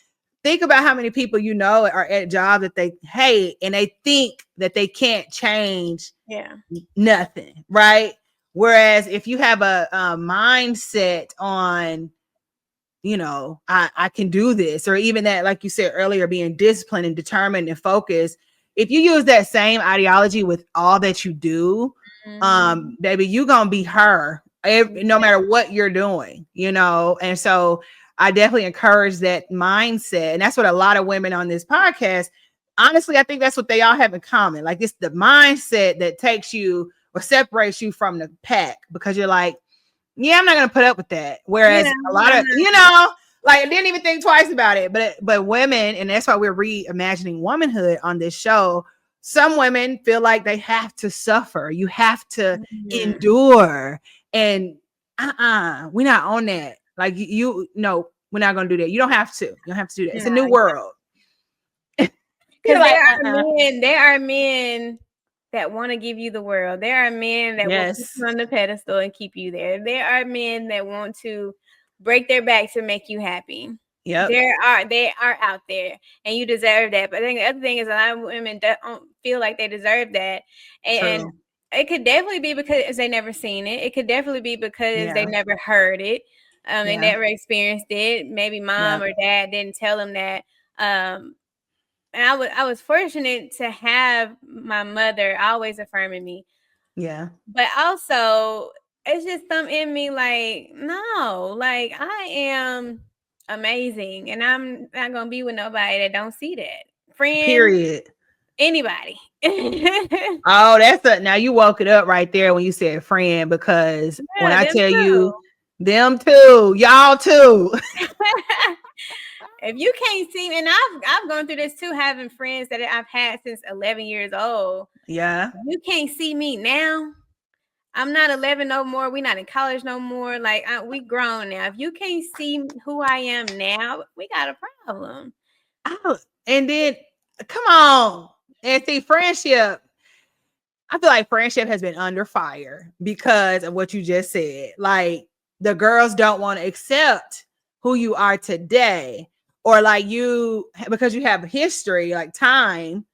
[SPEAKER 2] think about how many people you know are at jobs that they hate and they think that they can't change nothing, right? Whereas if you have a mindset on, I can do this, or even that, like you said earlier, being disciplined and determined and focused. If you use that same ideology with all that you do, baby, you're going to be her no matter what you're doing, And so I definitely encourage that mindset. And that's what a lot of women on this podcast, honestly, I think that's what they all have in common. Like it's the mindset that takes you or separates you from the pack because you're like, yeah, I'm not gonna put up with that.
[SPEAKER 3] Yeah,
[SPEAKER 2] Whereas a lot
[SPEAKER 3] I'm
[SPEAKER 2] of,
[SPEAKER 3] not.
[SPEAKER 2] like I didn't even think twice about it. But women, and that's why we're reimagining womanhood on this show. Some women feel like they have to suffer. You have to
[SPEAKER 3] Mhm.
[SPEAKER 2] endure. And we're not on that. Like you no, we're not gonna do that. You don't have to. You don't have to do that. It's a new
[SPEAKER 3] No,
[SPEAKER 2] world. You're
[SPEAKER 3] because
[SPEAKER 2] like,
[SPEAKER 3] there are men that want to give you the world. There are men that will put
[SPEAKER 2] yes.
[SPEAKER 3] you on the pedestal and keep you there. There are men that want to break their back to make you happy.
[SPEAKER 2] Yep.
[SPEAKER 3] They are out there, and you deserve that. But I think the other thing is a lot of women don't feel like they deserve that, and
[SPEAKER 2] True.
[SPEAKER 3] it could definitely be because they never seen it. It could definitely be because they
[SPEAKER 2] Yeah.
[SPEAKER 3] never heard it. They
[SPEAKER 2] Yeah.
[SPEAKER 3] never experienced it. Maybe mom
[SPEAKER 2] Yep.
[SPEAKER 3] or dad didn't tell them that. And I was fortunate to have my mother always affirming me,
[SPEAKER 2] Yeah.
[SPEAKER 3] but also it's just something in me like, no, like I am amazing, and I'm not gonna be with nobody that don't see that. Friend,
[SPEAKER 2] Period.
[SPEAKER 3] anybody. Yeah,
[SPEAKER 2] Oh, now you woke it up right there when you said friend, because when I
[SPEAKER 3] them
[SPEAKER 2] tell you
[SPEAKER 3] too.
[SPEAKER 2] them too, y'all too.
[SPEAKER 3] If you can't see me, and I've gone through this too, having friends that I've had since 11 years old.
[SPEAKER 2] Yeah.
[SPEAKER 3] You can't see me now. I'm not 11 no more. We not in college no more. Like we grown now. If you can't see who I am now, we got a problem.
[SPEAKER 2] Oh, and then come on. And see, friendship, I feel like friendship has been under fire because of what you just said. Like the girls don't want to accept who you are today, or like you, because you have history, like time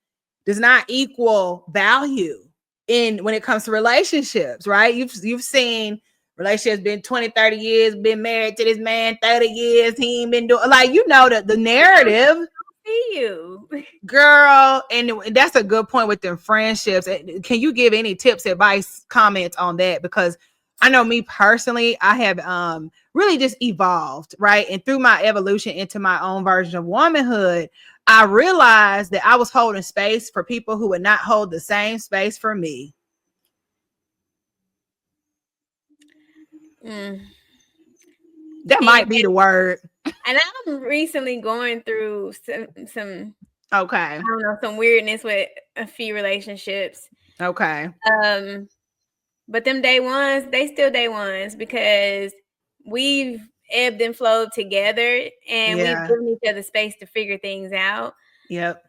[SPEAKER 2] does not equal value in when it comes to relationships, right? You've seen relationships been 20, 30 years, been married to this man 30 years, he ain't been doing, like, the narrative.
[SPEAKER 3] See you.
[SPEAKER 2] Girl, and that's a good point with them friendships. Can you give any tips, advice, comments on that? Because I know me personally, I have really just evolved, right? And through my evolution into my own version of womanhood, I realized that I was holding space for people who would not hold the same space for me.
[SPEAKER 3] Mm.
[SPEAKER 2] That
[SPEAKER 3] And
[SPEAKER 2] might be the word.
[SPEAKER 3] and I'm recently going through some
[SPEAKER 2] Okay.
[SPEAKER 3] I don't know, some weirdness with a few relationships.
[SPEAKER 2] Okay.
[SPEAKER 3] Um, but them day ones, they still day ones because we've ebbed and flowed together, and we've
[SPEAKER 2] Yeah.
[SPEAKER 3] given each other space to figure things out.
[SPEAKER 2] Yep.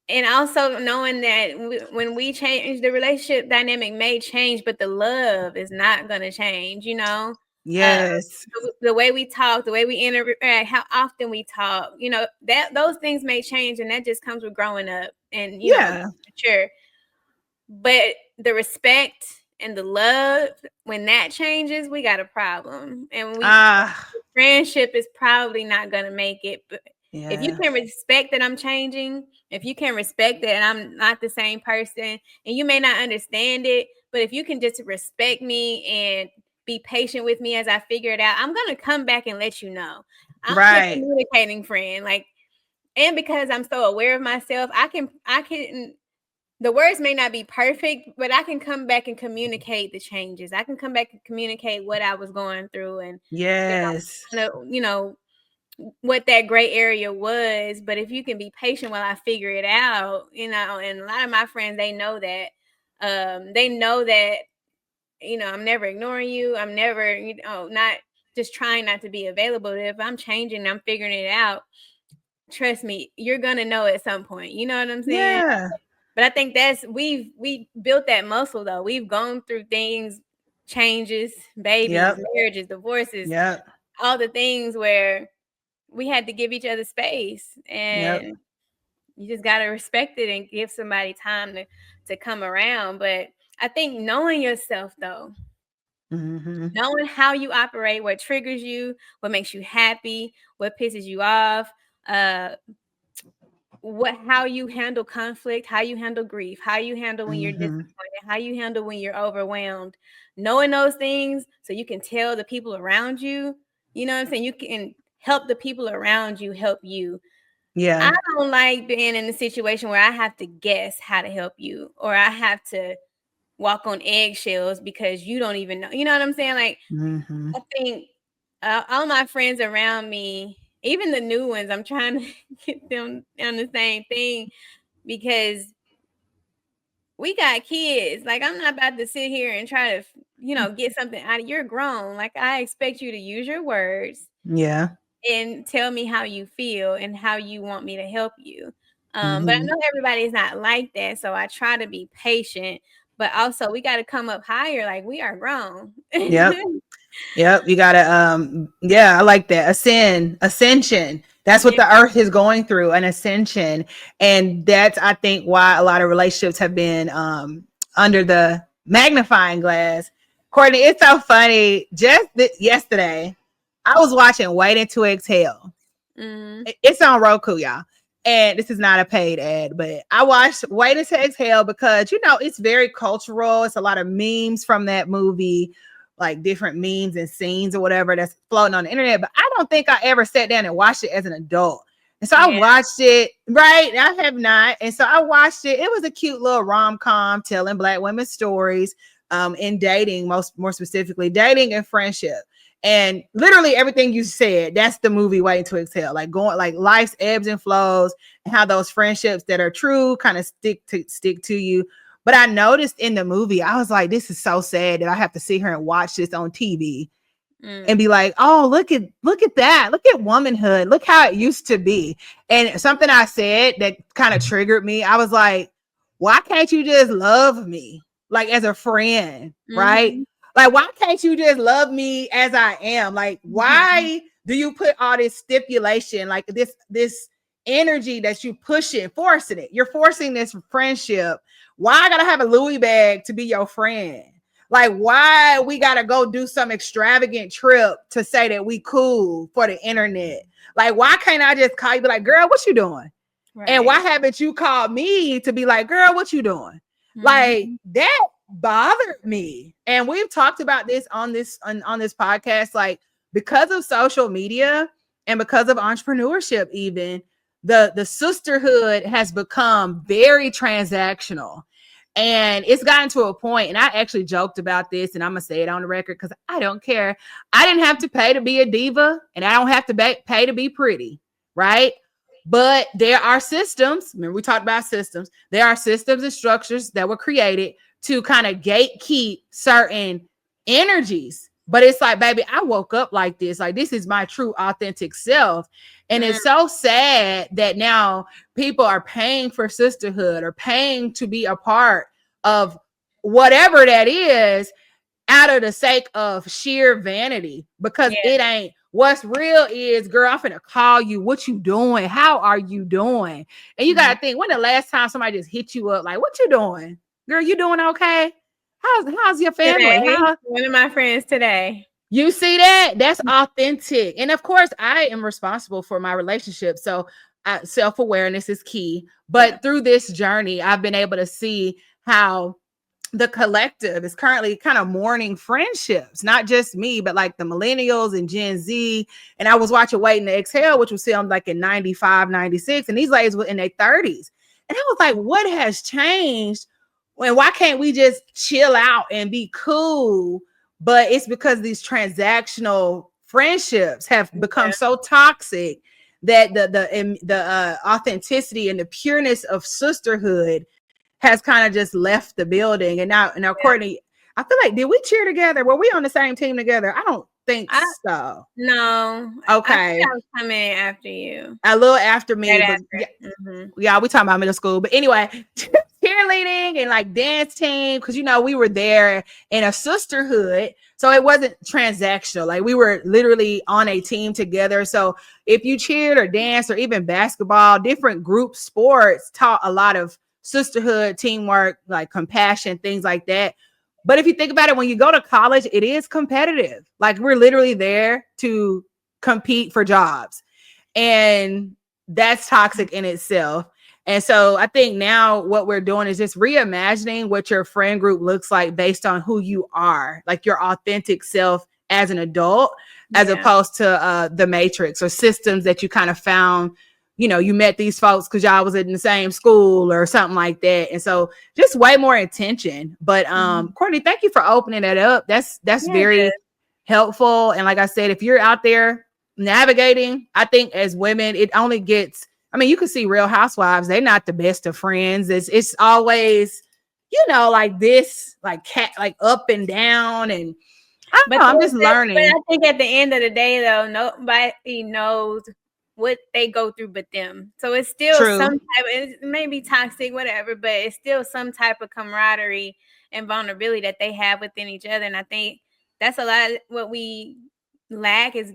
[SPEAKER 3] And also knowing that when we change, the relationship dynamic may change, but the love is not going to change, uh,
[SPEAKER 2] Yes.
[SPEAKER 3] the way we talk, the way we interact, how often we talk, that those things may change, and that just comes with growing up and,
[SPEAKER 2] Yeah.
[SPEAKER 3] mature. But the respect and the love, when that changes, we got a problem. And
[SPEAKER 2] Ah.
[SPEAKER 3] friendship is probably not going to make it. But if you
[SPEAKER 2] Yeah.
[SPEAKER 3] can respect that I'm changing, if you can respect that I'm not the same person, and you may not understand it, but if you can just respect me and be patient with me as I figure it out, I'm going to come back and let you know. I'm a
[SPEAKER 2] Right.
[SPEAKER 3] communicating friend. Like, and because I'm so aware of myself, I can the words may not be perfect, but I can come back and communicate the changes. I can come back and communicate what I was going through, and
[SPEAKER 2] Yes.
[SPEAKER 3] what that gray area was. But if you can be patient while I figure it out, and a lot of my friends, they know that. They know that, I'm never ignoring you. I'm never, not just trying not to be available. If I'm changing, I'm figuring it out. Trust me, you're gonna know at some point. You know what I'm saying?
[SPEAKER 2] Yeah.
[SPEAKER 3] But I think we built that muscle though. We've gone through things, changes, babies,
[SPEAKER 2] Yep.
[SPEAKER 3] marriages, divorces,
[SPEAKER 2] Yep.
[SPEAKER 3] all the things where we had to give each other space,
[SPEAKER 2] Yep.
[SPEAKER 3] and you just got to respect it and give somebody time to come around. But I think knowing yourself though,
[SPEAKER 2] Mm-hmm.
[SPEAKER 3] knowing how you operate, what triggers you, what makes you happy, what pisses you off, uh how you handle conflict, how you handle grief, how you handle when you're
[SPEAKER 2] Mm-hmm.
[SPEAKER 3] disappointed, how you handle when you're overwhelmed. Knowing those things so you can tell the people around you, you know what I'm saying? You can help the people around you help you.
[SPEAKER 2] Yeah.
[SPEAKER 3] I don't like being in a situation where I have to guess how to help you, or I have to walk on eggshells because you don't even know. You know what I'm saying? Like,
[SPEAKER 2] Mm-hmm.
[SPEAKER 3] I think all my friends around me, even the new ones, I'm trying to get them on the same thing because we got kids. Like, I'm not about to sit here and try to, get something out of you're grown. Like, I expect you to use your words
[SPEAKER 2] Yeah.
[SPEAKER 3] and tell me how you feel and how you want me to help you. But I
[SPEAKER 2] Mm-hmm.
[SPEAKER 3] know everybody's not like that, so I try to be patient. But also, we got to come up higher. Like, we are grown.
[SPEAKER 2] Yep. Yep, you gotta yeah, I like that. Ascension. That's what
[SPEAKER 3] Yeah.
[SPEAKER 2] the earth is going through, an ascension. And that's I think why a lot of relationships have been under the magnifying glass. Courtney, it's so funny. Just yesterday, I was watching Waiting to Exhale.
[SPEAKER 3] Mm,
[SPEAKER 2] It's on Roku, y'all. And this is not a paid ad, but I watched Waiting to Exhale because it's very cultural. It's a lot of memes from that movie, like different memes and scenes or whatever that's floating on the internet. But I don't think I ever sat down and watched it as an adult. And so I
[SPEAKER 3] yeah.
[SPEAKER 2] watched it, right? I have not. And so I watched it. It was a cute little rom-com telling Black women's stories in dating, more specifically, dating and friendship. And literally everything you said, that's the movie Waiting to Exhale. Like going like life's ebbs and flows and how those friendships that are true kind of stick to you. But I noticed in the movie, I was like, this is so sad that I have to sit here and watch this on TV and
[SPEAKER 3] Mm,
[SPEAKER 2] be like, oh, look at that. Look at womanhood. Look how it used to be. And something I said that kind of triggered me. I was like, why can't you just love me like as a friend? Right?
[SPEAKER 3] mhm,
[SPEAKER 2] Like, why can't you just love me as I am? Like,
[SPEAKER 3] mhm,
[SPEAKER 2] why do you put all this stipulation, like this energy that you pushing, forcing it? You're forcing this friendship. Why I gotta have a Louis bag to be your friend? Like, why we gotta go do some extravagant trip to say that we cool for the internet? Like, why can't I just call you, be like, girl, what you doing? And
[SPEAKER 3] right.
[SPEAKER 2] why haven't you called me to be like, girl, what you doing? Like,
[SPEAKER 3] Mhm,
[SPEAKER 2] that bothered me. And we've talked about this on this podcast. Like, because of social media and because of entrepreneurship, even the sisterhood has become very transactional. And it's gotten to a point, and I actually joked about this, and I'm gonna say it on the record because I don't care. I didn't have to pay to be a diva, and I don't have to pay to be pretty, right? But there are systems. Remember, we talked about systems. There are systems and structures that were created to kind of gatekeep certain energies. But it's like, baby, I woke up like this. Like, this is my true, authentic self. And
[SPEAKER 3] mm,
[SPEAKER 2] it's so sad that now people are paying for sisterhood or paying to be a part of whatever that is out of the sake of sheer vanity, because
[SPEAKER 3] yeah.
[SPEAKER 2] it ain't what's real is, girl, I'm finna call you. What you doing? How are you doing? And you
[SPEAKER 3] Mhm.
[SPEAKER 2] gotta think, when the last time somebody just hit you up, like, what you doing? Girl, you doing okay? How's your family?
[SPEAKER 3] Today,
[SPEAKER 2] How
[SPEAKER 3] one of my friends today.
[SPEAKER 2] you see that? That's authentic. And of course, I am responsible for my relationship. So self-awareness is key.
[SPEAKER 3] Yeah.
[SPEAKER 2] But through this journey, I've been able to see how the collective is currently kind of mourning friendships, not just me, but like the millennials and Gen Z. And I was watching Waiting to Exhale, which was filmed like in 95, 96, and these ladies were in their 30s. And I was like, what has changed? And why can't we just chill out and be cool? But it's because these transactional friendships have become
[SPEAKER 3] Yeah.
[SPEAKER 2] so toxic that the authenticity and the pureness of sisterhood has kind of just left the building. And now Courtney, I feel like, did we cheer together? Were we on the same team together? I don't think
[SPEAKER 3] I
[SPEAKER 2] so.
[SPEAKER 3] No, I think
[SPEAKER 2] Okay.
[SPEAKER 3] I was coming after you.
[SPEAKER 2] A little after me,
[SPEAKER 3] Right
[SPEAKER 2] but
[SPEAKER 3] after. Mhm.
[SPEAKER 2] yeah, we talking about middle school. But anyway, cheerleading and like dance team, because we were there in a sisterhood. So it wasn't transactional. Like, we were literally on a team together. So if you cheered or danced or even basketball, different group sports taught a lot of sisterhood, teamwork, like compassion, things like that. But if you think about it, when you go to college, it is competitive. Like, we're literally there to compete for jobs. And that's toxic in itself. And so I think now what we're doing is just reimagining what your friend group looks like based on who you are, like your authentic self as an adult, as
[SPEAKER 3] Yeah.
[SPEAKER 2] opposed to the matrix or systems that you kind of found, you met these folks because y'all was in the same school or something like that. And so just way more intention. But Courtney, thank you for opening that up. That's very helpful. And like I said, if you're out there navigating, I think as women, it only gets, I mean, you can see Real Housewives, they're not the best of friends. It's always, like this, like up and down. And I don't know, I'm just learning.
[SPEAKER 3] But I think at the end of the day, though, nobody knows what they go through but them. So it's still some type of, it may be toxic, whatever, but it's still some type of camaraderie and vulnerability that they have within each other. And I think that's a lot of what we lack is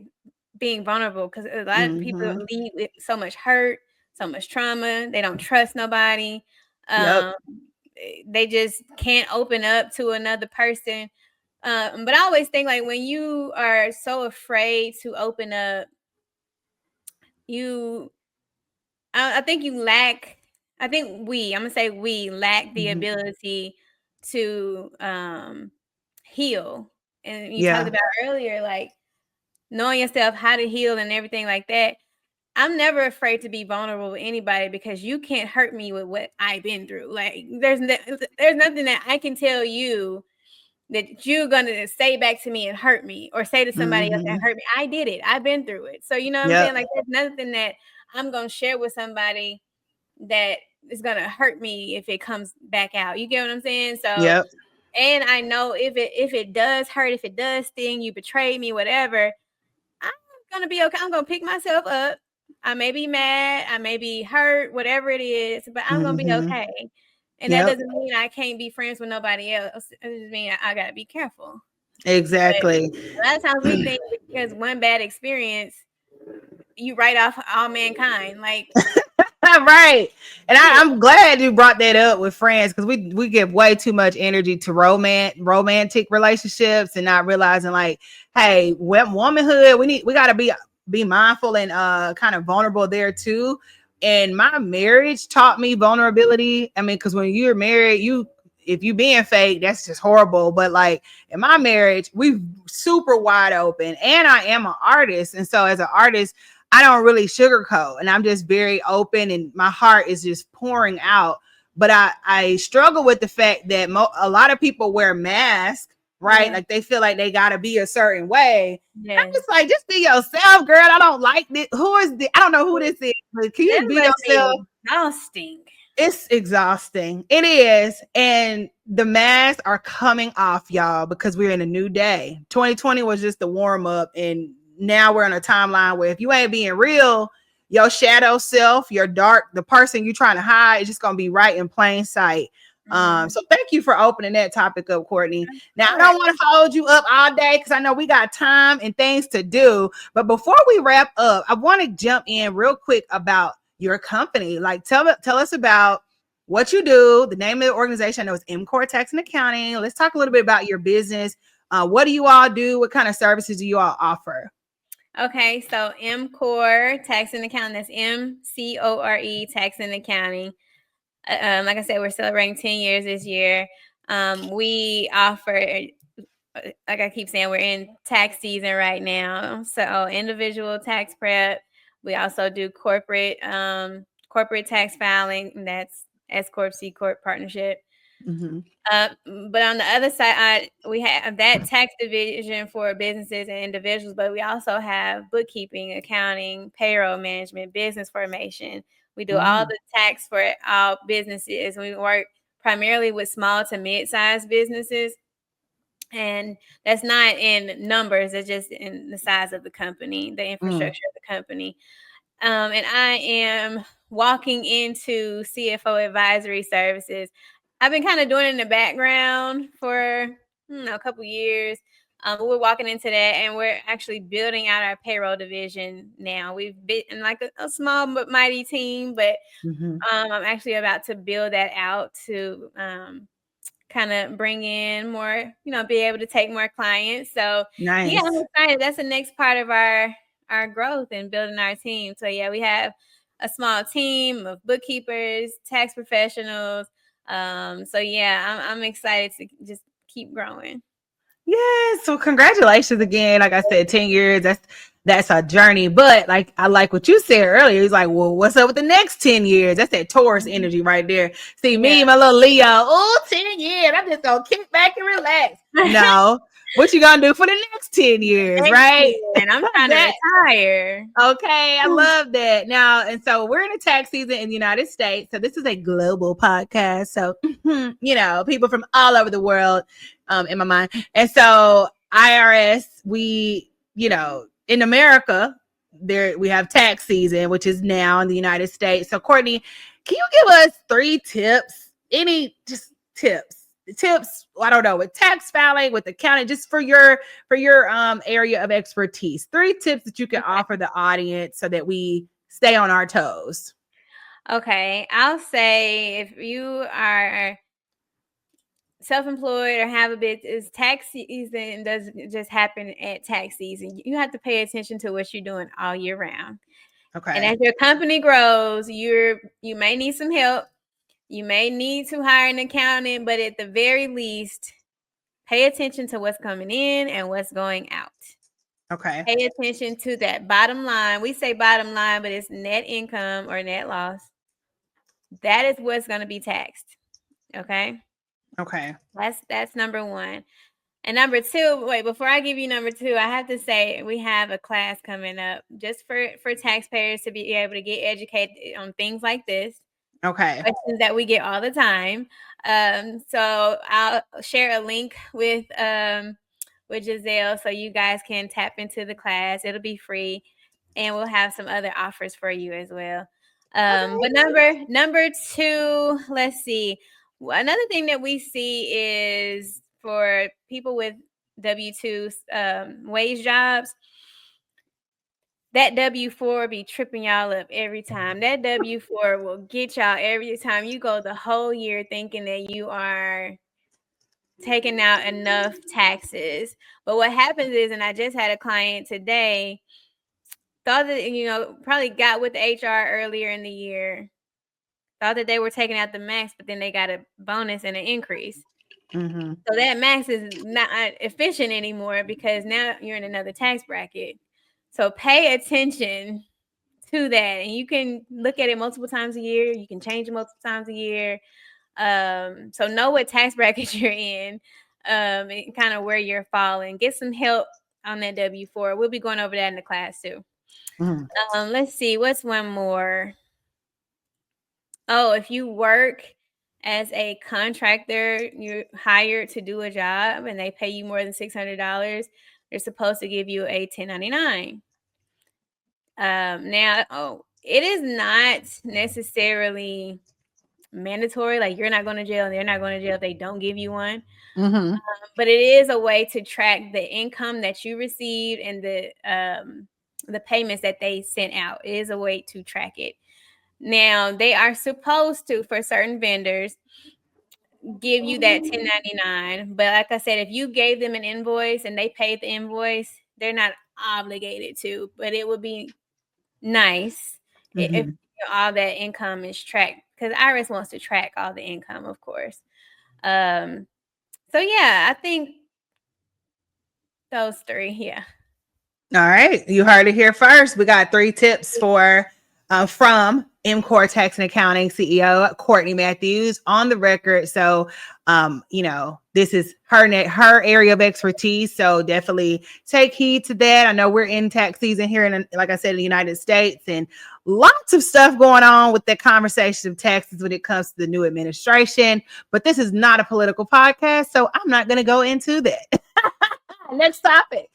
[SPEAKER 3] being vulnerable, because a lot of people leave with so much hurt, so much trauma. They don't trust nobody. They just can't open up to another person. But I always think, like, when you are so afraid to open up, I think you lack, I'm gonna say we lack the ability to heal. And you talked about earlier, like knowing yourself, how to heal and everything like that. I'm never afraid to be vulnerable with anybody, because you can't hurt me with what I've been through. Like there's nothing that I can tell you that you're gonna say back to me and hurt me, or say to somebody else that hurt me. I did it. I've been through it. So you know what I'm saying? Like there's nothing that I'm gonna share with somebody that is gonna hurt me if it comes back out. You get what I'm saying? So and I know if it does hurt, if it does sting, you betrayed me, whatever, I'm gonna be okay. I'm gonna pick myself up. I may be mad, I may be hurt, whatever it is, but I'm gonna be okay. And that doesn't mean I can't be friends with nobody else. It just means I gotta be careful.
[SPEAKER 2] Exactly.
[SPEAKER 3] But a lot of times we think because one bad experience, you write off all mankind. Like
[SPEAKER 2] right. And I'm glad you brought that up with friends, because we give way too much energy to romantic relationships and not realizing, like, hey, womanhood, we gotta be mindful and kind of vulnerable there too. And my marriage taught me vulnerability. I mean, because when you're married, if you being fake, that's just horrible. But like in my marriage, we super wide open, and I am an artist. And so as an artist, I don't really sugarcoat, and I'm just very open, and my heart is just pouring out. But I struggle with the fact that a lot of people wear masks, right? Like they feel like they got to be a certain way. I'm just like, just be yourself, girl. I don't like this. Who is this? I don't know who this is, but can you be yourself?
[SPEAKER 3] Exhausting.
[SPEAKER 2] It's exhausting. It is. And the masks are coming off, y'all, because we're in a new day. 2020 was just the warm up, and now we're on a timeline where if you ain't being real, your shadow self, your dark, the person you're trying to hide is just going to be right in plain sight. So thank you for opening that topic up, Courtney. Now, I don't want to hold you up all day, because I know we got time and things to do. But before we wrap up, I want to jump in real quick about your company. Like, tell us about what you do, the name of the organization. I know it's MCOR Tax and Accounting. Let's talk a little bit about your business. What do you all do? What kind of services do you all offer?
[SPEAKER 3] Okay, so MCOR Tax and Accounting. That's MCORE Tax and Accounting. Like I said, we're celebrating 10 years this year. We offer, like I keep saying, we're in tax season right now. So individual tax prep. We also do corporate tax filing, and that's S Corp, C Corp partnership. But on the other side, we have that tax division for businesses and individuals, but we also have bookkeeping, accounting, payroll management, business formation. We do all the tax for all businesses. We work primarily with small to mid-sized businesses. And that's not in numbers, it's just in the size of the company, the infrastructure of the company. And I am walking into CFO advisory services. I've been kind of doing it in the background for a couple years. We're walking into that, and we're actually building out our payroll division now. We've been in like a small but mighty team, but I'm actually about to build that out to kind of bring in more, be able to take more clients. So
[SPEAKER 2] nice.
[SPEAKER 3] Yeah, I'm excited. That's the next part of our growth and building our team. So yeah, we have a small team of bookkeepers, tax professionals. So yeah, I'm excited to just keep growing.
[SPEAKER 2] Yeah. So congratulations again. Like I said, 10 years. that's a journey. But like, I like what you said earlier. It's like, well, what's up with the next 10 years? That's that Taurus energy right there. See, me, my little Leo, 10 years. I'm just going to kick back and relax. No. What you going to do for the next 10 years, right?
[SPEAKER 3] And I'm trying to retire.
[SPEAKER 2] Okay, I love that. Now, and so we're in a tax season in the United States. So this is a global podcast. So, you know, people from all over the world in my mind. And so IRS, we, you know, in America, there we have tax season, which is now in the United States. So Courtney, can you give us 3 tips? Any just tips? I don't know, with tax filing, with accounting, just for your area of expertise. 3 tips that you can offer the audience so that we stay on our toes.
[SPEAKER 3] Okay, I'll say if you are self-employed or have a business, tax season doesn't just happen at tax season. You have to pay attention to what you're doing all year round.
[SPEAKER 2] Okay.
[SPEAKER 3] And as your company grows, you may need some help. You may need to hire an accountant, but at the very least, pay attention to what's coming in and what's going out.
[SPEAKER 2] Okay.
[SPEAKER 3] Pay attention to that bottom line. We say bottom line, but it's net income or net loss. That is what's going to be taxed. Okay.
[SPEAKER 2] Okay.
[SPEAKER 3] That's number 1. And number 2, wait, before I give you number 2, I have to say we have a class coming up just for taxpayers to be able to get educated on things like this.
[SPEAKER 2] Okay.
[SPEAKER 3] Questions that we get all the time. So I'll share a link with Giselle so you guys can tap into the class. It'll be free, and we'll have some other offers for you as well. But number 2, let's see. Another thing that we see is for people with W-2 wage jobs, that W-4 be tripping y'all up every time. That W-4 will get y'all every time. You go the whole year thinking that you are taking out enough taxes. But what happens is, and I just had a client today, thought that, probably got with the HR earlier in the year, thought that they were taking out the max, but then they got a bonus and an increase.
[SPEAKER 2] Mm-hmm.
[SPEAKER 3] So that max is not efficient anymore because now you're in another tax bracket. So pay attention to that. And you can look at it multiple times a year. You can change it multiple times a year. So know what tax bracket you're in, and kind of where you're falling. Get some help on that W-4. We'll be going over that in the class too. Mm-hmm. Let's see. What's one more? Oh, if you work as a contractor, you're hired to do a job and they pay you more than $600, they're supposed to give you a 1099. Now, it is not necessarily mandatory. Like, you're not going to jail and they're not going to jail if they don't give you one. Mm-hmm. But it is a way to track the income that you received and the payments that they sent out. It is a way to track it. Now, they are supposed to, for certain vendors, give you that 1099. But like I said, if you gave them an invoice and they paid the invoice, they're not obligated to. But it would be nice if all that income is tracked, because IRS wants to track all the income, of course. So yeah, I think those 3. Yeah.
[SPEAKER 2] All right, you heard it here first. We got 3 tips from MCore Tax and Accounting CEO Courtney Matthews on the record. So, this is her area of expertise. So definitely take heed to that. I know we're in tax season here in, like I said, in the United States, and lots of stuff going on with the conversation of taxes when it comes to the new administration. But this is not a political podcast, so I'm not going to go into that. Next topic.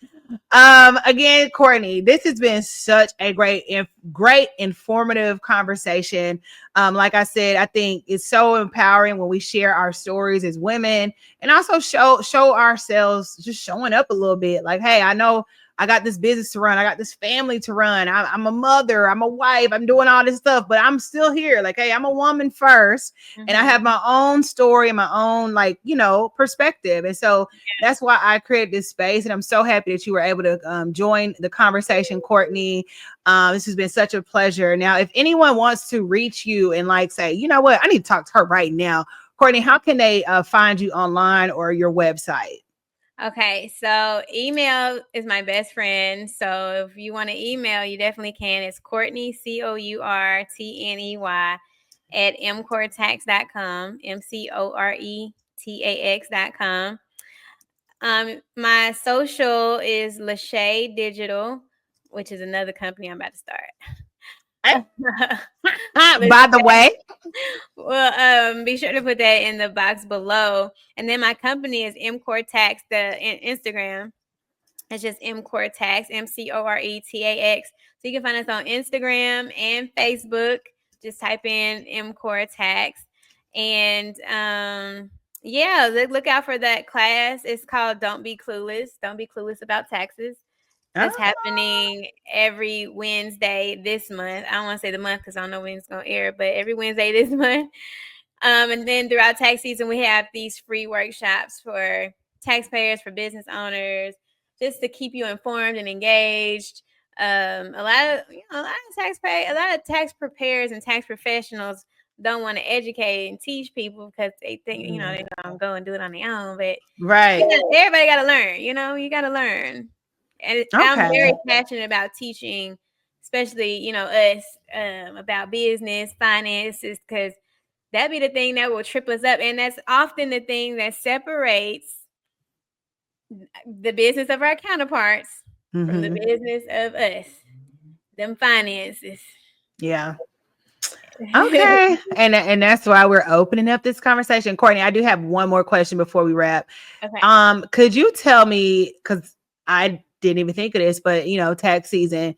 [SPEAKER 2] Again, Courtney, this has been such a great informative conversation. Like I said, I think it's so empowering when we share our stories as women and also show ourselves just showing up a little bit. Like, hey, I know I got this business to run. I got this family to run. I'm a mother. I'm a wife. I'm doing all this stuff, but I'm still here. Like, hey, I'm a woman first, and I have my own story and my own, perspective. And so that's why I created this space. And I'm so happy that you were able to join the conversation, Courtney. This has been such a pleasure. Now, if anyone wants to reach you and say, you know what, I need to talk to her right now, Courtney, how can they find you online or your website?
[SPEAKER 3] Okay, so email is my best friend. So if you want to email, you definitely can. It's Courtney, Courtney, at mcoretax.com, mcoretax.com. My social is Lachey Digital, which is another company I'm about to start.
[SPEAKER 2] By the way,
[SPEAKER 3] Well, be sure to put that in the box below. And then my company is mcoretax, the Instagram. It's just mcoretax, mcoretax. So you can find us on Instagram and Facebook. Just type in mcoretax. And yeah, look out for that class. It's called Don't Be Clueless. Don't Be Clueless About Taxes. That's happening every Wednesday this month. I don't want to say the month because I don't know when it's going to air, but every Wednesday this month. And then throughout tax season, we have these free workshops for taxpayers, for business owners, just to keep you informed and engaged. A lot of tax preparers and tax professionals don't want to educate and teach people because they think they're gonna go and do it on their own. But
[SPEAKER 2] right?
[SPEAKER 3] everybody got to learn. You got to learn. And I'm very passionate about teaching, especially us about business, finances, because that be the thing that will trip us up. And that's often the thing that separates the business of our counterparts from the business of us, them finances.
[SPEAKER 2] Yeah. Okay. And that's why we're opening up this conversation. Courtney, I do have one more question before we wrap.
[SPEAKER 3] Okay.
[SPEAKER 2] Could you tell me, because I didn't even think of this, but tax season,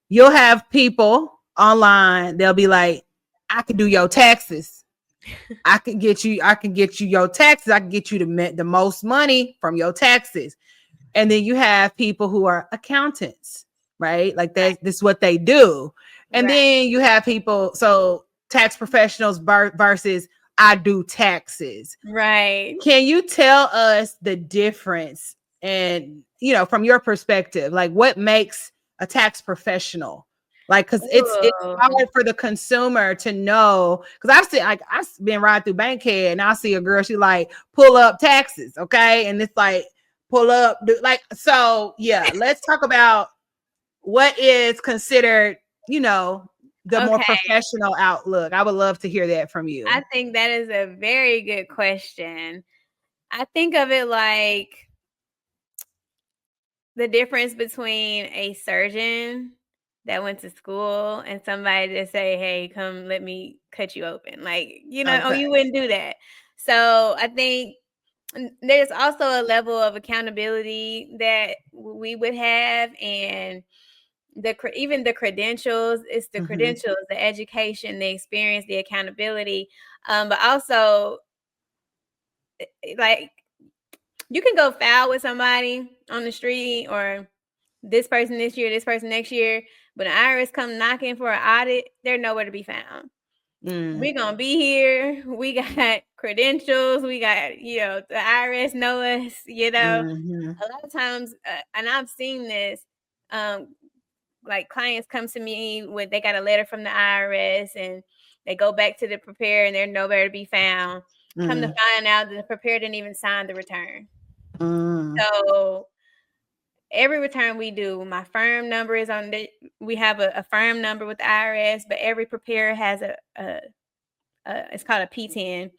[SPEAKER 2] you'll have people online, they'll be like, I can do your taxes. I can get you your taxes. I can get you the most money from your taxes. And then you have people who are accountants, right? Like this is what they do. And then you have people, so tax professionals versus I do taxes.
[SPEAKER 3] Right.
[SPEAKER 2] Can you tell us the difference and, from your perspective, like what makes a tax professional? Like, cause it's hard for the consumer to know. Cause I've been riding through Bankhead and I see a girl, she like pull up taxes. Okay. And it's like, pull up, so yeah, let's talk about what is considered, the more professional outlook. I would love to hear that from you.
[SPEAKER 3] I think that is a very good question. I think of it like the difference between a surgeon that went to school and somebody that say, hey, come let me cut you open. Like, you wouldn't do that. So I think there's also a level of accountability that we would have, and even the credentials. It's the credentials, the education, the experience, the accountability, but also like you can go foul with somebody on the street, or this person this year, this person next year, but an IRS come knocking for an audit, they're nowhere to be found. We're gonna be here. We got credentials. We got, the IRS know us. A lot of times, and I've seen this. Like clients come to me when they got a letter from the IRS and they go back to the preparer and they're nowhere to be found. Come to find out that the preparer didn't even sign the return. So every return we do, my firm number is on we have a firm number with the IRS, but every preparer has it's called a P10.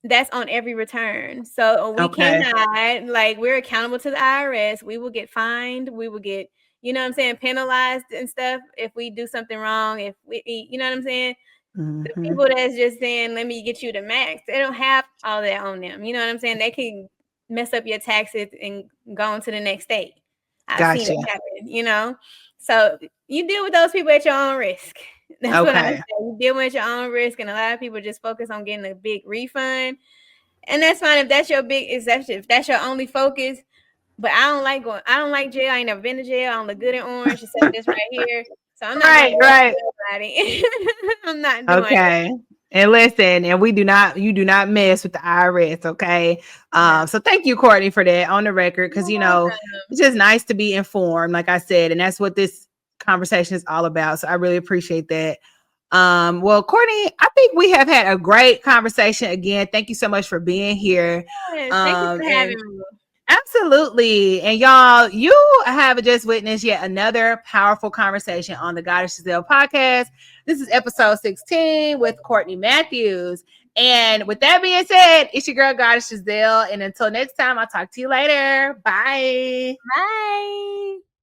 [SPEAKER 3] That's on every return. So we cannot, we're accountable to the IRS. We will get fined. We will get, penalized and stuff if we do something wrong. If we, you know what I'm saying? The people that's just saying, let me get you the max, they don't have all that on them. You know what I'm saying? They can mess up your taxes and go on to the next state. I've seen it happen, So you deal with those people at your own risk. That's what I say. You deal with your own risk, and a lot of people just focus on getting a big refund. And that's fine if that's your big exception, if that's your only focus. But I don't like jail. I ain't never been to jail. I don't look good in orange except this right here. So I'm not nobody. I'm not doing it.
[SPEAKER 2] And listen, and you do not mess with the IRS, okay? So thank you, Courtney, for that on the record, because it's just nice to be informed, like I said, and that's what this conversation is all about. So I really appreciate that. Well, Courtney, I think we have had a great conversation again. Thank you so much for being here.
[SPEAKER 3] Yes, thank you for having me.
[SPEAKER 2] Absolutely. And y'all, you have just witnessed yet another powerful conversation on the Goddess Giselle podcast. This is episode 16 with Courtney Matthews. And with that being said, it's your girl, Goddess Giselle. And until next time, I'll talk to you later. Bye.
[SPEAKER 3] Bye.